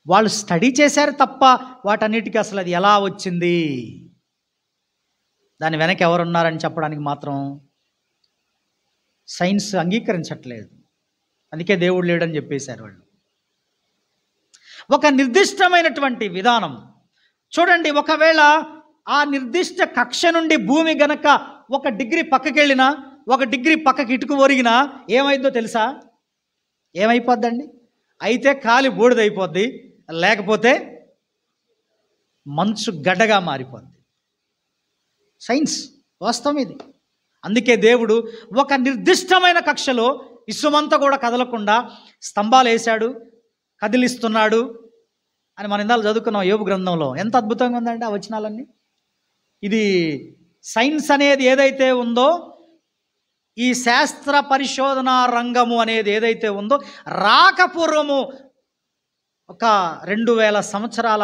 వాళ్ళు స్టడీ చేశారు తప్ప వాటన్నిటికీ అసలు అది ఎలా వచ్చింది, దాని వెనక ఎవరున్నారని చెప్పడానికి మాత్రం సైన్స్ అంగీకరించట్లేదు. అందుకే దేవుడు లేడని చెప్పేశారు వాళ్ళు. ఒక నిర్దిష్టమైనటువంటి విధానం చూడండి. ఒకవేళ ఆ నిర్దిష్ట కక్ష నుండి భూమి గనక 1 డిగ్రీ పక్కకి వెళ్ళినా, 1 డిగ్రీ పక్కకి ఇటుకు ఒరిగినా ఏమైందో తెలుసా? ఏమైపోద్దండి? అయితే కాలి బూడిదైపోద్ది, లేకపోతే మంచు గడ్డగా మారిపోద్ది. సైన్స్ వాస్తవం ఇది. అందుకే దేవుడు ఒక నిర్దిష్టమైన కక్షలో విశ్వమంతా కూడా కదలకుండా స్తంభాలు వేశాడు, కదిలిస్తున్నాడు అని మన ఇందాలు చదువుకున్నాం యోబు గ్రంథంలో. ఎంత అద్భుతంగా ఉందండి ఆ వచనాలన్నీ. ఇది సైన్స్ అనేది ఏదైతే ఉందో, ఈ శాస్త్ర పరిశోధన రంగము అనేది ఏదైతే ఉందో, రాకపూర్వము ఒక 2000 సంవత్సరాల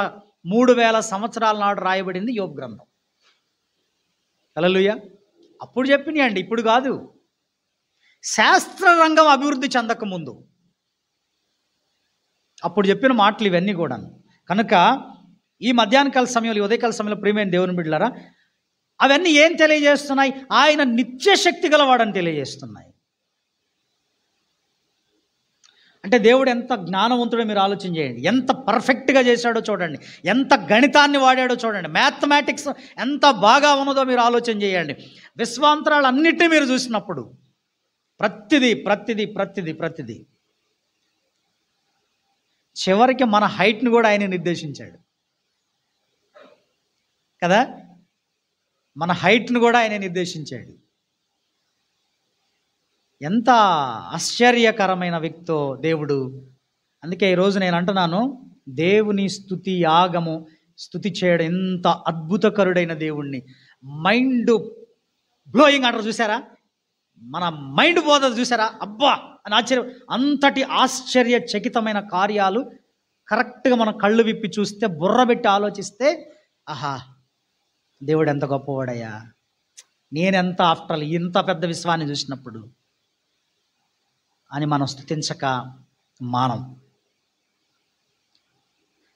3000 సంవత్సరాల నాడు రాయబడింది యోబు గ్రంథం. హల్లెలూయా. అప్పుడు చెప్పినాయండి, ఇప్పుడు కాదు. శాస్త్ర రంగం అభివృద్ధి చెందక ముందు అప్పుడు చెప్పిన మాటలు ఇవన్నీ కూడా. కనుక ఈ మధ్యాహ్నకాల సమయంలో, ఉదయకాల సమయంలో ప్రియమైన దేవుని బిడ్డలారా, అవన్నీ ఏం తెలియజేస్తున్నాయి? ఆయన నిత్య శక్తి గలవాడని తెలియజేస్తున్నాయి. అంటే దేవుడు ఎంత జ్ఞానవంతుడో మీరు ఆలోచన చేయండి. ఎంత పర్ఫెక్ట్గా చేశాడో చూడండి, ఎంత గణితాన్ని వాడాడో చూడండి, మ్యాథమెటిక్స్ ఎంత బాగా ఉన్నదో మీరు ఆలోచన చేయండి. విశ్వాంతరాలు అన్నిటినీ మీరు చూసినప్పుడు ప్రతిదీ ప్రతిదీ ప్రతిదీ ప్రతిదీ చివరికి మన హైట్ని కూడా ఆయన నిర్దేశించాడు కదా. మన హైట్ను కూడా ఆయన నిర్దేశించాడు. ఎంత ఆశ్చర్యకరమైన వ్యక్తో దేవుడు. అందుకే ఈరోజు నేను అంటున్నాను, దేవుని స్తుతి యాగము, స్తుతి చేయడం ఎంత అద్భుతకరుడైన దేవుణ్ణి. మైండ్ బ్లోయింగ్ అంటారు చూసారా, మన మైండ్ పోతుంది చూసారా, అబ్బా అని ఆశ్చర్యం. అంతటి ఆశ్చర్యచకితమైన కార్యాలు కరెక్ట్గా మనం కళ్ళు విప్పి చూస్తే, బుర్ర పెట్టి ఆలోచిస్తే, ఆహా దేవుడు ఎంత గొప్పవాడయ్యా, నేనెంత ఆఫ్టర్ ఇంత పెద్ద విశ్వాన్ని చూసినప్పుడు అని మనం స్తుతించక మానం.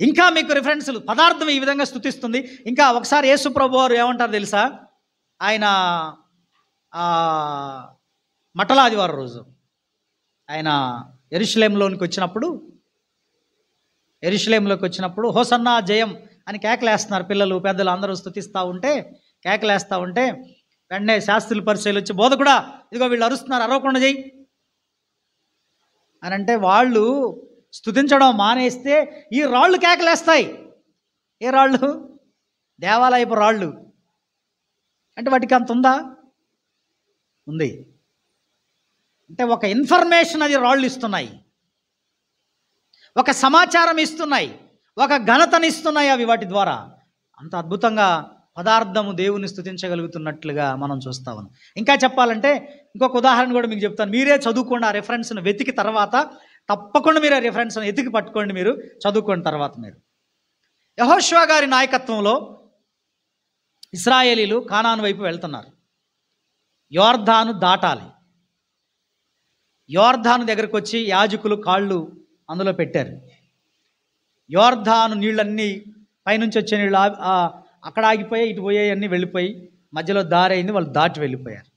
ఇంకా మీకు రిఫరెన్సులు, పదార్థం ఈ విధంగా స్తుతిస్తుంది. ఇంకా ఒకసారి యేసు ప్రభు వారు ఏమంటారు తెలుసా? ఆయన మట్టల ఆదివారం రోజు ఆయన యెరూషలేములోకి వచ్చినప్పుడు హోసన్నా జయం అని కేకలేస్తున్నారు పిల్లలు పెద్దలు అందరూ స్తుతిస్తూ ఉంటే, కేకలేస్తూ ఉంటే వెంటనే శాస్త్రుల పరిచయాలు వచ్చి, బోధకుడా ఇదిగో వీళ్ళు అరుస్తున్నారు, అరవకుండా చెయ్యి అని అంటే, వాళ్ళు స్తుతించడం మానేస్తే ఈ రాళ్ళు కేకలేస్తాయి. ఏ రాళ్ళు? దేవాలయపు రాళ్ళు. అంటే వాటికి అంత ఉందా? ఉంది. అంటే ఒక ఇన్ఫర్మేషన్ అది రాళ్ళు ఇస్తున్నాయి, ఒక సమాచారం ఇస్తున్నాయి, ఒక ఘనతని ఇస్తున్నాయి అవి. వాటి ద్వారా అంత అద్భుతంగా పదార్థము దేవుని స్తుతించగలుగుతున్నట్లుగా మనం చూస్తా ఉన్నాం. ఇంకా చెప్పాలంటే ఇంకొక ఉదాహరణ కూడా మీకు చెప్తాను. మీరే చదువుకోండి, ఆ రెఫరెన్స్ను వెతికి తర్వాత తప్పకుండా మీరు ఆ రెఫరెన్స్ను ఎతికి పట్టుకోండి, మీరు చదువుకోండి తర్వాత. మీరు యెహోషువ గారి నాయకత్వంలో ఇశ్రాయేలీలు కానాను వైపు వెళ్తున్నారు. యోర్దాను దాటాలి. యోర్దాను దగ్గరకు వచ్చి యాజకులు కాళ్ళు అందులో పెట్టారు. యోర్దాను నీళ్ళన్నీ పైనుంచి వచ్చే నీళ్ళు అక్కడ ఆగిపోయాయి, ఇటు పోయాయి, అన్నీ వెళ్ళిపోయి మధ్యలో దారి అయింది, వాళ్ళు దాటి వెళ్ళిపోయారు.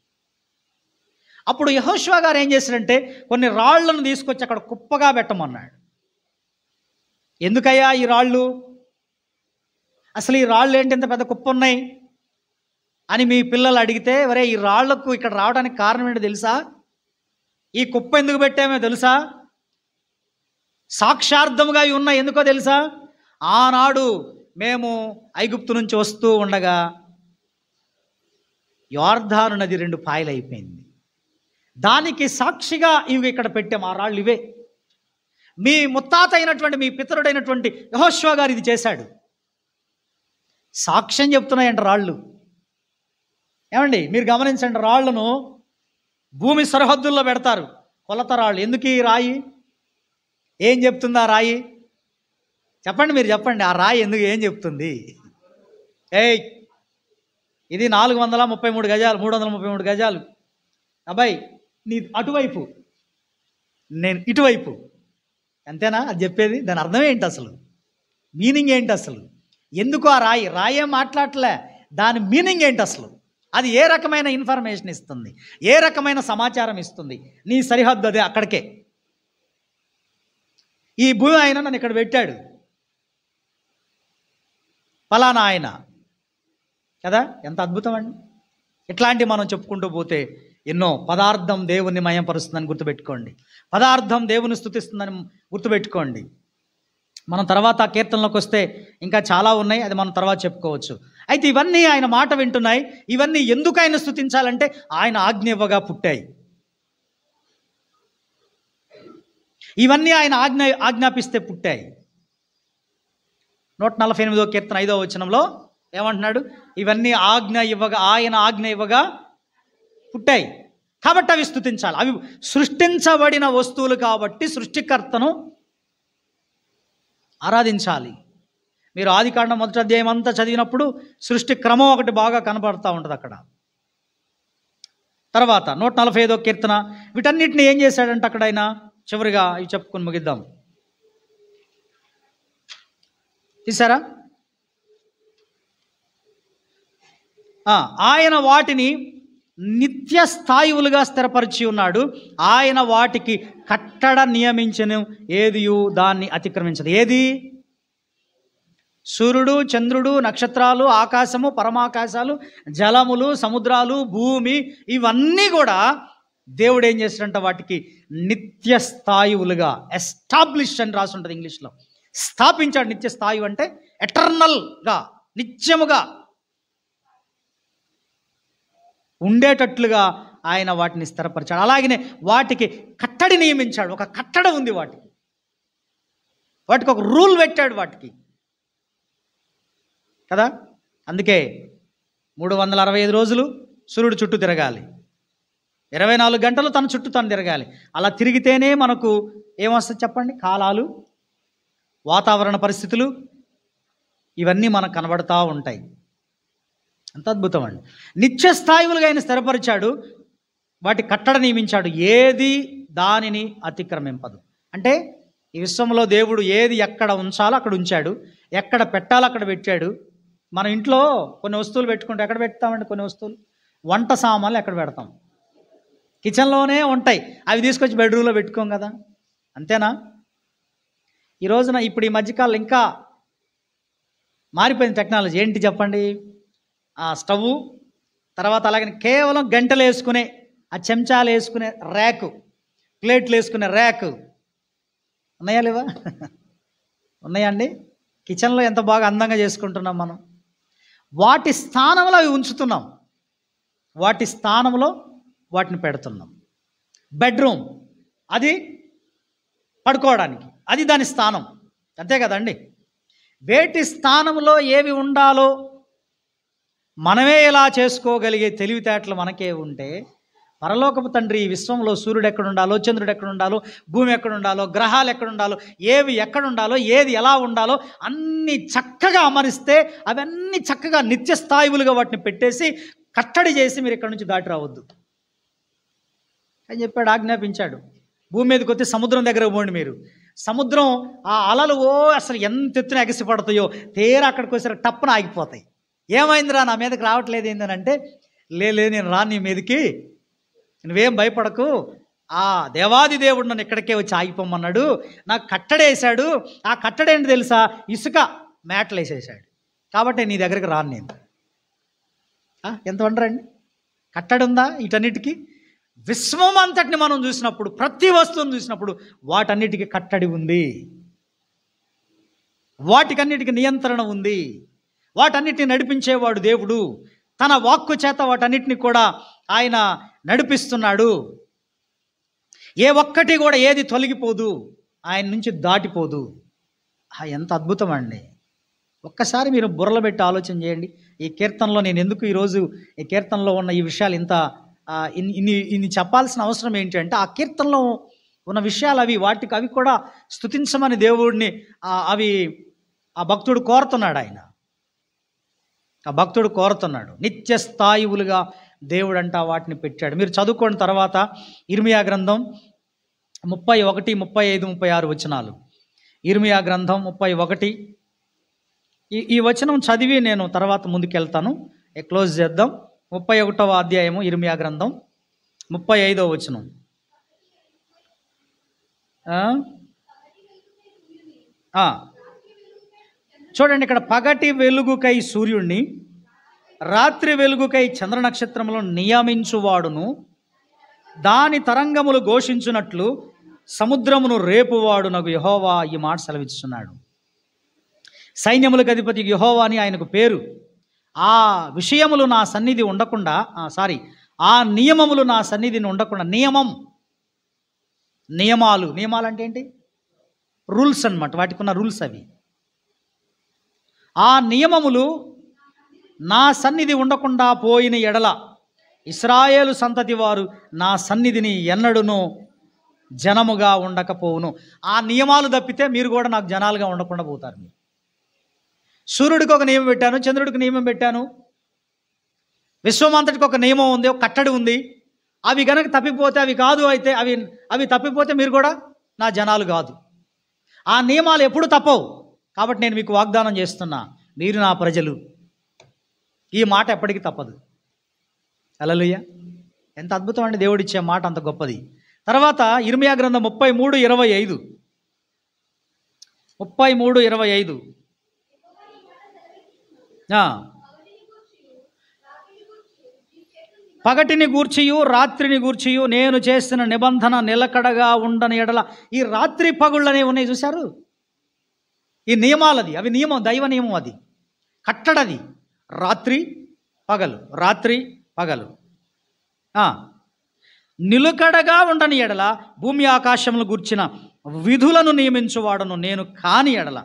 అప్పుడు యెహోషువ గారు ఏం చేశారంటే కొన్ని రాళ్లను తీసుకొచ్చి అక్కడ కుప్పగా పెట్టమన్నాడు. ఎందుకయ్యా ఈ రాళ్ళు, అసలు ఈ రాళ్ళు ఏంటి ఇంత పెద్ద కుప్ప ఉన్నాయి అని మీ పిల్లలు అడిగితే, ఒరే ఈ రాళ్లకు ఇక్కడ రావడానికి కారణం ఏంటో తెలుసా? ఈ కుప్ప ఎందుకు పెట్టామో తెలుసా? సాక్షార్థముగా ఇవి ఉన్నాయి. ఎందుకో తెలుసా? ఆనాడు మేము ఐగుప్తు నుంచి వస్తూ ఉండగా యోర్దాను నది 2 పాయలు అయిపోయింది. దానికి సాక్షిగా ఇవి ఇక్కడ పెట్టాము. ఆ రాళ్ళు ఇవే. మీ ముత్తాత అయినటువంటి, మీ పితరుడైనటువంటి యెహోషువ గారు ఇది చేశాడు. సాక్ష్యం చెప్తున్నాయంట రాళ్ళు. ఏమండి, మీరు గమనించండి, రాళ్లను భూమి సరిహద్దుల్లో పెడతారు, కొలత రాళ్ళు. ఎందుకు ఈ రాయి? ఏం చెప్తుంది ఆ రాయి? చెప్పండి, మీరు చెప్పండి. ఆ రాయి ఎందుకు, ఏం చెప్తుంది? ఇది 433 గజాలు, 333 గజాలు. అబ్బాయి నీ అటువైపు, నేను ఇటువైపు, అంతేనా అది చెప్పేది? దాని అర్థం ఏంటి అసలు? మీనింగ్ ఏంటి అసలు? ఎందుకు ఆ రాయి? రాయే మాట్లాడలే, దాని మీనింగ్ ఏంటి అసలు? అది ఏ రకమైన ఇన్ఫర్మేషన్ ఇస్తుంది, ఏ రకమైన సమాచారం ఇస్తుంది? నీ సరిహద్దు అదే, అక్కడికే. ఈ భూమి ఆయన నన్ను ఇక్కడ పెట్టాడు, ఫలానా ఆయన కదా. ఎంత అద్భుతం అండి! ఇట్లాంటి మనం చెప్పుకుంటూ పోతే ఎన్నో. పదార్థం దేవుని మయంపరుస్తుందని గుర్తుపెట్టుకోండి. పదార్థం దేవుని స్తుతిస్తుందని గుర్తుపెట్టుకోండి. మనం తర్వాత కీర్తనలోకి వస్తే ఇంకా చాలా ఉన్నాయి, అది మనం తర్వాత చెప్పుకోవచ్చు. అయితే ఇవన్నీ ఆయన మాట వింటున్నాయి. ఇవన్నీ ఎందుకు ఆయన స్తుతించాలంటే ఆయన ఆజ్ఞ ఇవ్వగా పుట్టాయి. ఇవన్నీ ఆయన ఆజ్ఞాపిస్తే పుట్టాయి. 148వ కీర్తన 5వ వచనంలో ఏమంటున్నాడు? ఇవన్నీ ఆయన ఆజ్ఞ ఇవ్వగా పుట్టాయి కాబట్టి అవి స్తుతించాలి. అవి సృష్టించబడిన వస్తువులు కాబట్టి సృష్టికర్తను ఆరాధించాలి. మీరు ఆదికాండం 1వ అధ్యాయం అంతా చదివినప్పుడు సృష్టి క్రమం ఒకటి బాగా కనపడుతూ ఉంటుంది అక్కడ. తర్వాత 145వ కీర్తన, వీటన్నిటిని ఏం చేశాడంటే అక్కడ ఆయన చివరిగా ఇవి చెప్పుకొని ముగిద్దాం. చూసారా? ఆయన వాటిని నిత్య స్థాయువులుగా స్థిరపరిచి ఉన్నాడు. ఆయన వాటికి కట్టడ నియమించను, ఏదియు దాన్ని అతిక్రమించదు. ఏది? సూర్యుడు, చంద్రుడు, నక్షత్రాలు, ఆకాశము, పరమాకాశాలు, జలములు, సముద్రాలు, భూమి, ఇవన్నీ కూడా దేవుడు ఏం చేస్తాడంట? వాటికి నిత్య స్థాయువులుగా, ఎస్టాబ్లిష్ అని రాసి ఉంటుంది ఇంగ్లీష్లో. స్థాపించాడు. నిత్య స్థాయువు అంటే ఎటర్నల్గా, నిత్యముగా ఉండేటట్లుగా ఆయన వాటిని స్థిరపరిచాడు. అలాగనే వాటికి కట్టడి నియమించాడు. ఒక కట్టడ ఉంది వాటికి ఒక రూల్ పెట్టాడు వాటికి కదా. అందుకే 365 రోజులు సూర్యుడు చుట్టూ తిరగాలి, 24 గంటలు తన చుట్టూ తను తిరగాలి. అలా తిరిగితేనే మనకు ఏమొస్తుంది చెప్పండి? కాలాలు, వాతావరణ పరిస్థితులు, ఇవన్నీ మనకు కనబడుతూ ఉంటాయి. అంత అద్భుతం అండి. నిత్య స్థాయిలుగా ఆయన స్థిరపరిచాడు, వాటి కట్టడ నియమించాడు, ఏది దానిని అతిక్రమింపదు. అంటే ఈ విశ్వంలో దేవుడు ఏది ఎక్కడ ఉంచాలో అక్కడ ఉంచాడు, ఎక్కడ పెట్టాలో అక్కడ పెట్టాడు. మన ఇంట్లో కొన్ని వస్తువులు పెట్టుకుంటే ఎక్కడ పెడతామండి? కొన్ని వస్తువులు, వంట సామాన్లు ఎక్కడ పెడతాం? కిచెన్లోనే ఉంటాయి. అవి తీసుకొచ్చి బెడ్రూమ్లో పెట్టుకోం కదా, అంతేనా? ఈ రోజున ఇప్పుడు ఈ మధ్యకాలంలో ఇంకా మారిపోయింది టెక్నాలజీ. ఏంటి చెప్పండి? స్టవ్, తర్వాత అలాగే కేవలం గంటలు వేసుకునే, ఆ చెంచాలు వేసుకునే ర్యాకు, ప్లేట్లు వేసుకునే ర్యాకు ఉన్నాయా లేవా? ఉన్నాయండి. కిచెన్లో ఎంత బాగా అందంగా చేసుకుంటున్నాం మనం. వాటి స్థానంలో అవి ఉంచుతున్నాం, వాటి స్థానంలో వాటిని పెడుతున్నాం. బెడ్రూమ్ అది పడుకోవడానికి, అది దాని స్థానం, అంతే కదండి. వేటి స్థానంలో ఏవి ఉండాలో మనమే ఎలా చేసుకోగలిగే తెలివితేటలు మనకే ఉంటే, పరలోకపు తండ్రి ఈ విశ్వంలో సూర్యుడు ఎక్కడ ఉండాలో, చంద్రుడు ఎక్కడ ఉండాలో, భూమి ఎక్కడ ఉండాలో, గ్రహాలు ఎక్కడ ఉండాలో, ఏవి ఎక్కడ ఉండాలో, ఏది ఎలా ఉండాలో అన్నీ చక్కగా అమరిస్తే అవన్నీ చక్కగా నిత్య స్థాయిలుగా వాటిని పెట్టేసి కట్టడి చేసి మీరు ఇక్కడి నుంచి దాటి రావద్దు అని చెప్పాడు, ఆజ్ఞాపించాడు. భూమి మీదకి వస్తే సముద్రం దగ్గర పోండి. మీరు సముద్రం ఆ అలలు అసలు ఎంత ఎత్తున ఎగసిపడతాయో, తీరా అక్కడికి వచ్చేసరికి టప్పున ఆగిపోతాయి. ఏమైందిరా నా మీదకి రావట్లేదు ఏంటంటే, లేదు నేను రాను నీ మీదకి, నువ్వేం భయపడకు, ఆ దేవాది దేవుడు నన్ను ఇక్కడికే వచ్చి ఆగిపోమన్నాడు, నాకు కట్టడేసాడు. ఆ కట్టడేంటి తెలుసా? ఇసుక మ్యాట్లు వేసేసాడు, కాబట్టి నీ దగ్గరికి రాను నేను. ఎంత వండరండి? కట్టడుందా వీటన్నిటికీ? విశ్వం అంతటిని మనం చూసినప్పుడు, ప్రతి వస్తువును చూసినప్పుడు వాటన్నిటికీ కట్టడి ఉంది, వాటికన్నిటికీ నియంత్రణ ఉంది, వాటన్నిటిని నడిపించేవాడు దేవుడు. తన వాక్కు చేత వాటన్నిటిని కూడా ఆయన నడిపిస్తున్నాడు. ఏ ఒక్కటి కూడా ఏది తొలగిపోదు, ఆయన నుంచి దాటిపోదు. ఎంత అద్భుతం అండి! ఒక్కసారి మీరు బుర్రలో పెట్టి ఆలోచన చేయండి. ఈ కీర్తనలో నేను ఎందుకు ఈరోజు ఈ కీర్తనలో ఉన్న ఈ విషయాలు ఇంత ఇన్ని చెప్పాల్సిన అవసరం ఏంటి అంటే, ఆ కీర్తనలో ఉన్న విషయాలు అవి కూడా స్తుతించమని దేవుడిని ఆ భక్తుడు కోరుతున్నాడు. ఆ భక్తుడు కోరుతున్నాడు. నిత్య స్థాయివులుగా దేవుడు అంట వాటిని పెట్టాడు. మీరు చదువుకోండి తర్వాత ఇర్మియా గ్రంథం 31, 35, 36 వచనాలు. ఇర్మియా గ్రంథం 31. ఈ వచనం చదివి నేను తర్వాత ముందుకెళ్తాను, క్లోజ్ చేద్దాం. 31వ అధ్యాయము ఇర్మియా గ్రంథం 35వ వచనం. చూడండి, ఇక్కడ పగటి వెలుగుకై సూర్యుడిని, రాత్రి వెలుగుకై చంద్ర నక్షత్రములను నియమించువాడును, దాని తరంగములు ఘోషించున్నట్లు సముద్రమును రేపువాడునగు యెహోవా ఈ మాట సెలవిస్తున్నాడు. సైన్యములకు అధిపతి యెహోవా అని ఆయనకు పేరు. ఆ విషయములు నా సన్నిధి ఉండకుండా, ఆ నియమములు నా సన్నిధిని ఉండకుండా, నియమాలు అంటే ఏంటి? రూల్స్ అన్నమాట, వాటికి ఉన్న రూల్స్ అవి. ఆ నియమములు నా సన్నిధి ఉండకుండా పోయిన ఎడల ఇశ్రాయేలు సంతతి వారు నా సన్నిధిని ఎన్నడును జనముగా ఉండకపోవును. ఆ నియమాలు తప్పితే మీరు కూడా నాకు జనాలుగా ఉండకుండా పోతారు. మీరు సూర్యుడికి ఒక నియమం పెట్టాను, చంద్రుడికి నియమం పెట్టాను, విశ్వమంతటికి ఒక నియమం ఉంది, ఒక కట్టడి ఉంది. అవి గనక తప్పిపోతే, అవి తప్పిపోతే మీరు కూడా నా జనాలు కాదు. ఆ నియమాలు ఎప్పుడు తప్పవు. కాబట్టి నేను మీకు వాగ్దానం చేస్తున్నా, మీరు నా ప్రజలు. ఈ మాట ఎప్పటికీ తప్పదు. హల్లెలూయా! ఎంత అద్భుతం అండి! దేవుడిచ్చే మాట అంత గొప్పది. తర్వాత ఇర్మియా గ్రంథం 33:25. 33:25. పగటిని గూర్చియు రాత్రిని గూర్చియు నేను చేసిన నిబంధన నిలకడగా ఉండని ఎడల. ఈ రాత్రి పగుళ్ళు అనేవి ఉన్నాయి చూశారు, ఈ నియమాలది. అవి నియమం, దైవ నియమం, అది కట్టడది. రాత్రి పగలు నిలకడగా ఉండని ఎడల, భూమి ఆకాశములు గూర్చిన విధులను నియమించువాడను నేను కాని ఎడల.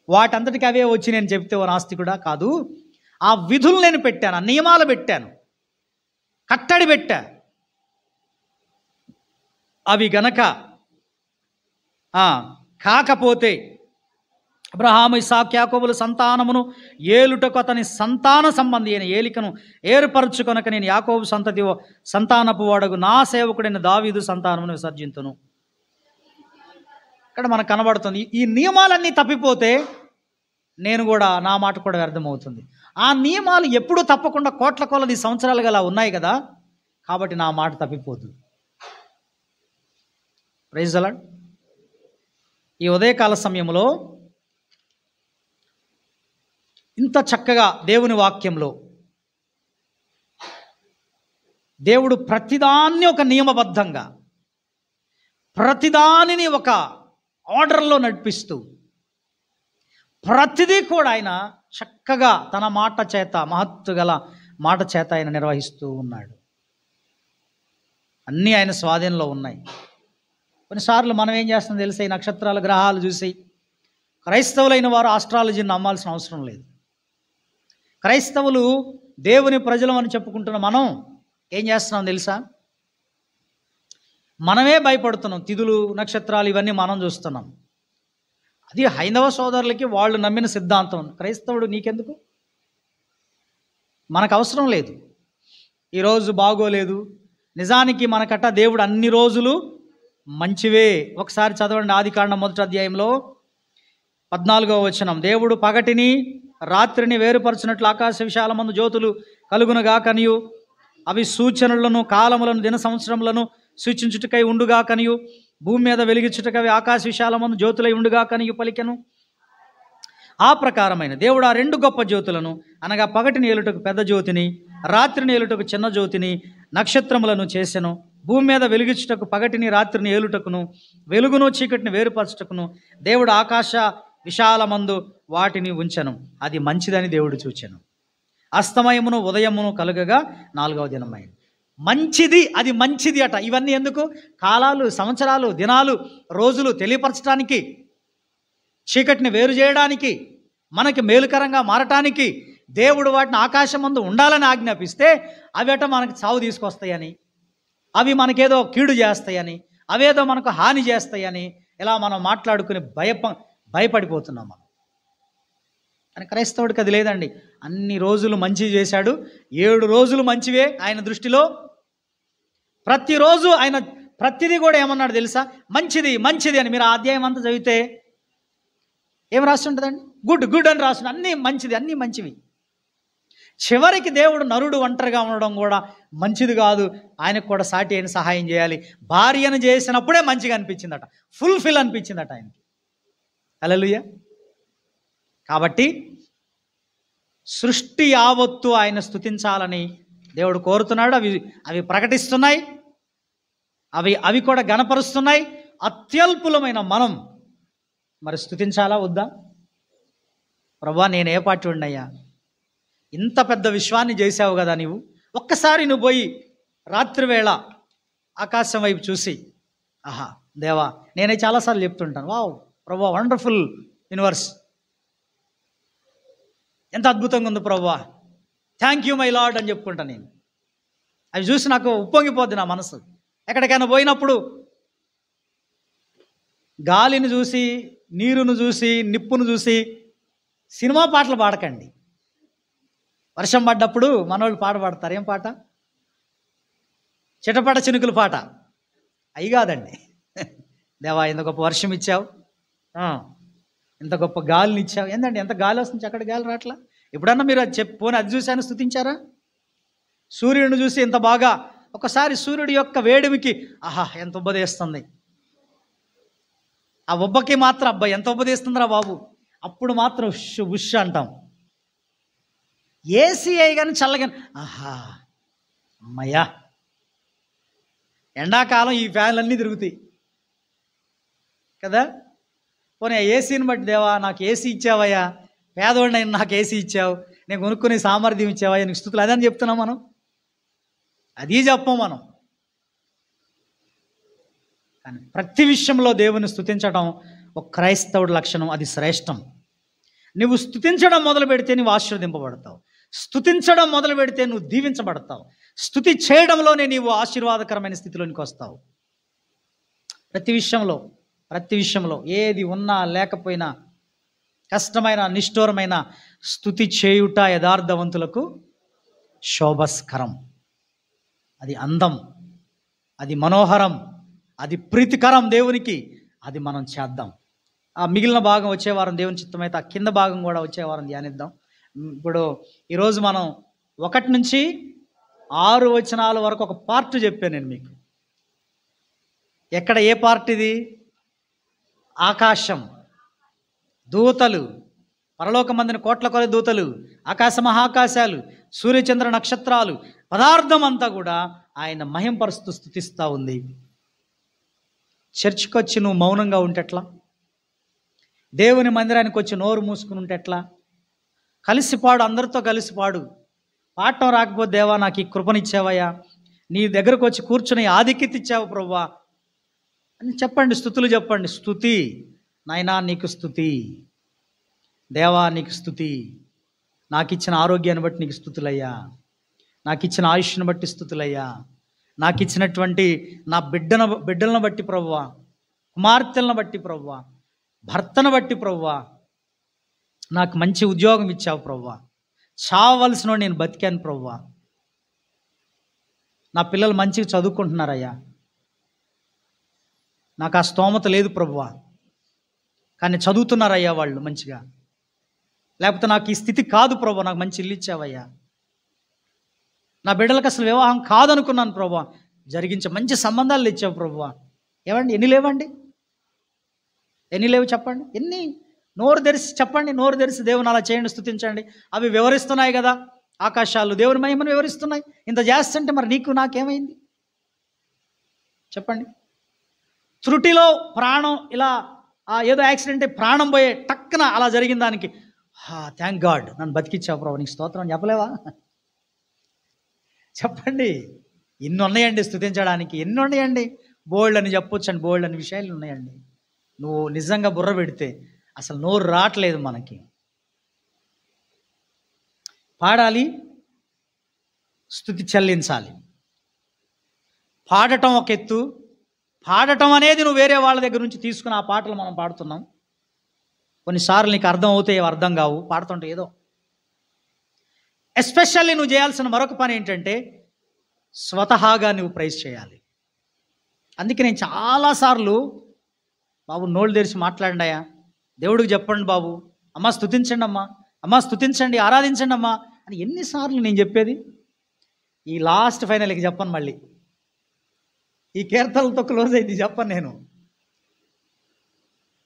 వాటంతటికి అవే వచ్చి నేను చెప్తే ఓ నాస్తికుడా కాదు. ఆ విధులు నేను పెట్టాను, ఆ నియమాలు పెట్టాను, కట్టడి పెట్టా. అవి గనక కాకపోతే అబ్రహాము, ఇస్సాకు, యాకోబుల సంతానమును ఏలుటకు అతని సంతాన సంబంధి అయిన ఏలికను ఏర్పరచుకొనక నేను యాకోబు సంతానపు వాడగు నా సేవకుడైన దావీదు సంతానమును విసర్జింతును. ఇక్కడ మనకు కనబడుతుంది, ఈ నియమాలన్నీ తప్పిపోతే నేను కూడా, నా మాట కూడా వ్యర్థమవుతుంది. ఆ నియమాలు ఎప్పుడూ తప్పకుండా కోట్ల కొలది సంవత్సరాలుగా అలా ఉన్నాయి కదా, కాబట్టి నా మాట తప్పిపోదు. Praise the lord. ఈ ఉదయకాల సమయంలో ఇంత చక్కగా దేవుని వాక్యంలో దేవుడు ప్రతిదాన్ని ఒక నియమబద్ధంగా, ప్రతిదానిని ఒక ఆర్డర్లో నడిపిస్తూ, ప్రతిదీ కూడా ఆయన చక్కగా తన మాట చేత, మహత్తు గల మాట చేత ఆయన నిర్వహిస్తూ ఉన్నాడు. అన్నీ ఆయన స్వాధీనంలో ఉన్నాయి. కొన్నిసార్లు మనం ఏం చేస్తాం తెలుసా, ఈ నక్షత్రాల గ్రహాలు చూసి క్రైస్తవులైన వారు ఆస్ట్రాలజీని నమ్మాల్సిన అవసరం లేదు. క్రైస్తవులు దేవుని ప్రజలం అని చెప్పుకుంటున్న మనం ఏం చేస్తున్నాం తెలుసా, మనమే భయపడుతున్నాం. తిథులు, నక్షత్రాలు ఇవన్నీ మనం చూస్తున్నాం. అది హైందవ సోదరులకి వాళ్ళు నమ్మిన సిద్ధాంతం. క్రైస్తవుడు నీకెందుకు? మనకు అవసరం లేదు. ఈరోజు బాగోలేదు, నిజానికి మనకట దేవుడు అన్ని రోజులు మంచివే. ఒకసారి చదవండి, ఆదికాండం 1వ అధ్యాయంలో 14వ వచనం. దేవుడు పగటిని రాత్రిని వేరుపరచినట్లు ఆకాశ విశాలమందు జ్యోతులు కలుగునుగా కనియు, అవి సూచనలను, కాలములను, దిన సంవత్సరములను సూచించుటకై ఉండుగా కనియు, భూమి మీద వెలిగించుటకవి ఆకాశ విశాలమందు జ్యోతులై ఉండుగా కనియు పలికెను. ఆ ప్రకారమైన దేవుడు ఆ 2 గొప్ప జ్యోతులను, అనగా పగటిని ఏలుటకు పెద్ద జ్యోతిని, రాత్రిని ఏలుటకు చిన్న జ్యోతిని నక్షత్రములను చేసెను. భూమి మీద వెలుగిచ్చుటకు పగటిని రాత్రిని ఏలుటకును, వెలుగును చీకటిని వేరుపరచుటకును దేవుడు ఆకాశ విశాలమందు వాటిని ఉంచెను. అది మంచిదని దేవుడు చూచెను. అస్తమయమును ఉదయమును కలుగగా 4వ దినమైంది. మంచిది, అది మంచిది అట. ఇవన్నీ ఎందుకు? కాలాలు, సంవత్సరాలు, దినాలు, రోజులు తెలియపరచడానికి, చీకటిని వేరు చేయడానికి, మనకి మేలుకరంగా మారటానికి దేవుడు వాటిని ఆకాశమందు ఉండాలని ఆజ్ఞాపిస్తే అవేట మనకు చావు తీసుకొస్తాయని, అవి మనకేదో కీడు చేస్తాయని, అవేదో మనకు హాని చేస్తాయని ఇలా మనం మాట్లాడుకుని భయపడిపోతున్నాం మనం. కానీ క్రైస్తవుడికి అది లేదండి. అన్ని రోజులు మంచి చేశాడు, 7 రోజులు మంచివే ఆయన దృష్టిలో. ప్రతిరోజు ఆయన ప్రతిదీ కూడా ఏమన్నాడు తెలుసా? మంచిది మంచిది అని. మీరు ఆ అధ్యాయం అంతా చదివితే ఏం రాసి ఉంటుందండి? గుడ్ గుడ్ అని రాసి, అన్నీ మంచిది, అన్నీ మంచివి. చివరికి దేవుడు నరుడు ఒంటరిగా ఉండడం కూడా మంచిది కాదు, ఆయనకు కూడా సాటి అయిన సహాయం చేయాలి. భార్యను చేసినప్పుడే మంచిగా అనిపించిందట, ఫుల్ఫిల్ అనిపించిందట ఆయనకి. హల్లెలూయా. కాబట్టి సృష్టి యావత్తు ఆయన స్తుతించాలని దేవుడు కోరుతున్నాడు. అవి ప్రకటిస్తున్నాయి, అవి కూడా గణపరుస్తున్నాయి. అత్యల్పులమైన మనం మరి స్తుతించాలా వద్దా? ప్రభువా, నేను ఏ పార్టీ ఉండయ్యా, ఇంత పెద్ద విశ్వాన్ని చేసావు కదా నీవు. ఒక్కసారి నువ్వు పోయి రాత్రివేళ ఆకాశం వైపు చూసి, ఆహా దేవా, నేనే చాలాసార్లు చెప్తుంటాను, వావ్ ప్రభువా, వండర్ఫుల్ యూనివర్స్, ఎంత అద్భుతంగా ఉంది ప్రభువా, థ్యాంక్ యూ మై లార్డ్ అని చెప్పుకుంటాను నేను. అవి చూసి నాకు ఉప్పొంగిపోద్ది నా మనసు. ఎక్కడికైనా పోయినప్పుడు గాలిని చూసి, నీరును చూసి, నిప్పును చూసి సినిమా పాటలు పాడకండి. వర్షం పడ్డప్పుడు మనోళ్ళు పాట పాడతారు. ఏం పాట? చిటపట చినుకుల పాట. అవి కాదండి. దేవా, ఇంత గొప్ప వర్షం ఇచ్చావు, ఇంత గొప్ప గాలిని ఇచ్చావు. ఏందండి, ఎంత గాలి వస్తుంది, అక్కడ గాలి రాట్లా? ఎప్పుడన్నా మీరు అది పోనీ అది చూసాను స్తుతించారా? సూర్యుడిని చూసి ఇంత బాగా, ఒకసారి సూర్యుడి యొక్క వేడిమికి ఆహా ఎంత ఉబ్బదేస్తుంది, ఆ ఉబ్బకి మాత్రం అబ్బాయి ఎంత ఉబ్బదేస్తుందిరా బాబు, అప్పుడు మాత్రం ఉష్ ఉష్ అంటాం. ఏసీ అయ్యి కానీ చల్లగాని ఆహా అమ్మయ్యా. ఎండాకాలం ఈ ఫ్యాన్లన్నీ తిరుగుతాయి కదా. పోనీ ఏసీని బట్టి దేవా నాకు ఏసీ ఇచ్చావయ్యా, పేదోడినైనా నాకు ఏసీ ఇచ్చావు, నేను కొనుక్కునే సామర్థ్యం ఇచ్చావయ్యా, నీకు స్తుతులు. అదని చెప్తున్నాం మనం, అది చెప్పం మనం. కానీ ప్రతి విషయంలో దేవుని స్తుతించడం ఒక క్రైస్తవుడి లక్షణం, అది శ్రేష్టం. నువ్వు స్తుతించడం మొదలు పెడితే నువ్వు ఆశీర్వదింపబడతావు, స్తుతించడం మొదలు పెడితే నువ్వు దీవించబడతావు, స్తుతి చేయడంలోనే నీవు ఆశీర్వాదకరమైన స్థితిలోనికి వస్తావు. ప్రతి విషయంలో ఏది ఉన్నా లేకపోయినా, కష్టమైన నిష్ఠూరమైన స్తుతి చేయుట యథార్థవంతులకు శోభస్కరం. అది అందం, అది మనోహరం, అది ప్రీతికరం దేవునికి. అది మనం చేద్దాం. ఆ మిగిలిన భాగం వచ్చే వారం దేవుని చిత్తమైతే ఆ కింద భాగం కూడా వచ్చే వారం ధ్యానిద్దాం. ఇప్పుడు ఈరోజు మనం 1 నుంచి 6 వచనాల వరకు ఒక పార్ట్ చెప్పాను నేను మీకు. ఎక్కడ ఏ పార్ట్ ఇది? ఆకాశం, దూతలు, పరలోకమందున కోట్ల కొలది దూతలు, ఆకాశ మహాకాశాలు, సూర్యచంద్ర నక్షత్రాలు, పదార్థం అంతా కూడా ఆయన మహింపరుస్తూ స్తుతిస్తూ ఉంది. చర్చికి వచ్చి నువ్వు మౌనంగా ఉంటెట్లా? దేవుని మందిరానికి వచ్చి నోరు మూసుకుని ఉంటెట్లా? కలిసి పాడు, అందరితో కలిసి పాడు. పాడటం రాకపోతే దేవా నాకు ఈ కృపనిచ్చావయ్యా, నీ దగ్గరకు వచ్చి కూర్చుని ఆధిక్యత ఇచ్చావు ప్రభువా అని చెప్పండి. స్తుతులు చెప్పండి. స్తుతి నాయనా నీకు స్తుతి, దేవా నీకు స్తుతి, నాకు ఇచ్చిన ఆరోగ్యాన్ని బట్టి నీకు స్తుతులయ్యా, నాకు ఇచ్చిన ఆయుష్ను బట్టి స్తుతులయ్యా, నాకు ఇచ్చినటువంటి నా బిడ్డలను బట్టి ప్రభువా, కుమార్తెలను బట్టి ప్రభువా, భర్తను బట్టి ప్రభువా, నాకు మంచి ఉద్యోగం ఇచ్చావు ప్రభువా, చావలసిన నేను బతికాను ప్రభువా, నా పిల్లలు మంచిగా చదువుకుంటున్నారయ్యా, నాకు ఆ స్తోమత లేదు ప్రభువా, కానీ చదువుతున్నారయ్యా వాళ్ళు మంచిగా. లేకపోతే నాకు ఈ స్థితి కాదు ప్రభువా, నాకు మంచి ఇల్లు ఇచ్చావయ్యా, నా బిడ్డలకు అసలు వివాహం కాదనుకున్నాను ప్రభువా, జరిగించే మంచి సంబంధాలు ఇచ్చావు ప్రభువా. ఏమండి, ఎన్ని లేవండి? ఎన్ని లేవు చెప్పండి? ఎన్ని? నోరు తెరిచి చెప్పండి, నోరు తెరిచి దేవుని అలా చేయండి, స్తుతించండి. అవి వివరిస్తున్నాయి కదా. ఆకాశాలు దేవుని మహిమను వివరిస్తున్నాయి. ఇంత చేస్తుంటే మరి నీకు నాకేమైంది చెప్పండి? త్రుటిలో ప్రాణం ఇలా ఏదో యాక్సిడెంట్ ప్రాణం పోయే టక్కున అలా జరిగిన దానికి థ్యాంక్ గాడ్ నన్ను బతికిచ్చావు ప్రభు నీకు స్తోత్రం చెప్పలేవా? చెప్పండి. ఎన్ని ఉన్నాయండి స్తుతించడానికి, ఎన్ని ఉన్నాయండి, బోల్డ్ అని చెప్పొచ్చండి, బోల్డ్ అని విషయాలు ఉన్నాయండి. నువ్వు నిజంగా బుర్ర పెడితే అసలు నోరు రావట్లేదు మనకి. పాడాలి, స్తుతి చెల్లించాలి. పాడటం ఒక ఎత్తు, పాడటం అనేది నువ్వు వేరే వాళ్ళ దగ్గర నుంచి తీసుకుని ఆ పాటలు మనం పాడుతున్నాం. కొన్నిసార్లు నీకు అర్థం అవుతాయి, అర్థం కావు, పాడుతుంటే ఏదో. ఎస్పెషల్లీ నువ్వు చేయాల్సిన మరొక పని ఏంటంటే స్వతహాగా నువ్వు ప్రైజ్ చేయాలి. అందుకే నేను చాలాసార్లు బాబు నోళ్ళు తెరిచి మాట్లాడండియా, దేవుడికి చెప్పండి బాబు, అమ్మ స్తుతించండి, అమ్మ స్తుతించండి, ఆరాధించండి అమ్మా అని ఎన్నిసార్లు నేను చెప్పేది. ఈ లాస్ట్ ఫైనల్కి చెప్పను, మళ్ళీ ఈ కీర్తనలతో క్లోజ్ అయింది చెప్పను నేను.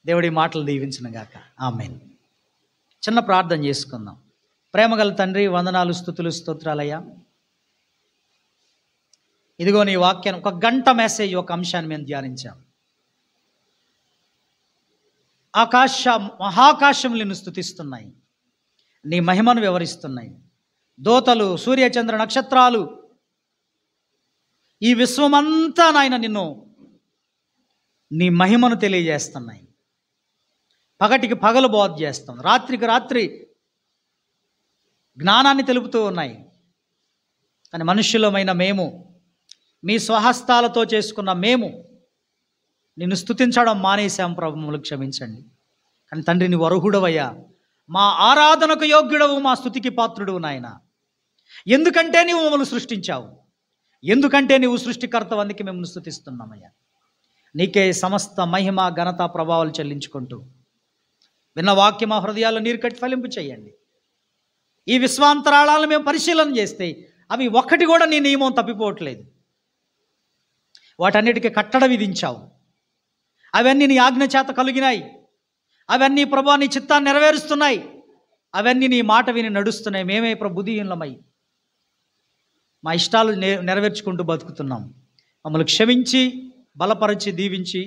దేవుడి మాటలు దీవించును గాక. ఆమేన్. చిన్న ప్రార్థన చేసుకుందాం. ప్రేమగల తండ్రి, వందనాలు, స్తుతులు, స్తోత్రాలయ్యా. ఇదిగో నీ వాక్యాన్ని ఒక గంట మెసేజ్ ఒక అంశాన్ని మేము ధ్యానించాం. మహాకాశములు నిన్ను స్తుతిస్తున్నాయి, నీ మహిమను వివరిస్తున్నాయి. దోతలు, సూర్యచంద్ర నక్షత్రాలు, ఈ విశ్వమంతా నాయన నిన్ను నీ మహిమను తెలియజేస్తున్నాయి. పగటికి పగలు బోధ చేస్తాం, రాత్రికి రాత్రి జ్ఞానాన్ని తెలుపుతూ ఉన్నాయి. కానీ మనుష్యులమైన మేము, మీ స్వహస్తాలతో చేసుకున్న మేము నిన్ను స్తుతించడం మానేశాం ప్రభు, మమ్మల్ని క్షమించండి. కానీ తండ్రి నీవు అర్హుడవయ్యా, మా ఆరాధనకు యోగ్యుడవు, మా స్తుతికి పాత్రుడవు నాయన. ఎందుకంటే నీవు మమ్మల్ని సృష్టించావు, ఎందుకంటే నీవు సృష్టికర్తవు, అందుకే మిమ్మల్ని స్తుతిస్తున్నామయ్యా. నీకే సమస్త మహిమ, ఘనత, ప్రభావాలు చెల్లించుకుంటూ విన్న వాక్యం మా హృదయాల్లో నీరు కట్టి ఫలింపు చేయండి. ఈ విశ్వాంతరాళాలను మేము పరిశీలన చేస్తే అవి ఒక్కటి కూడా నీ నియమం తప్పిపోవట్లేదు. వాటన్నిటికీ కట్టడ విధించావు, అవన్నీ నీ ఆజ్ఞ చేత కలిగినాయి, అవన్నీ ప్రభు నీ చిత్తాన్ని నెరవేరుస్తున్నాయి, అవన్నీ నీ మాట విని నడుస్తున్నాయి. మేమే బుద్ధిహీనులమై మా ఇష్టాలు నెరవేర్చుకుంటూ బతుకుతున్నాం. మమ్మల్ని క్షమించి బలపరిచి దీవించి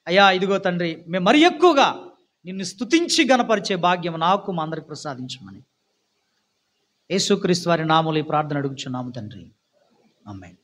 అయ్యా ఇదిగో తండ్రి, మేము మరి ఎక్కువగా నిన్ను స్తుతించి గణపరిచే భాగ్యం నాకు మా అందరికి ప్రసాదించమని యేసుక్రీస్తు వారి నామములో ఈ ప్రార్థన అడుగుచున్నాము తండ్రి. ఆమేన్.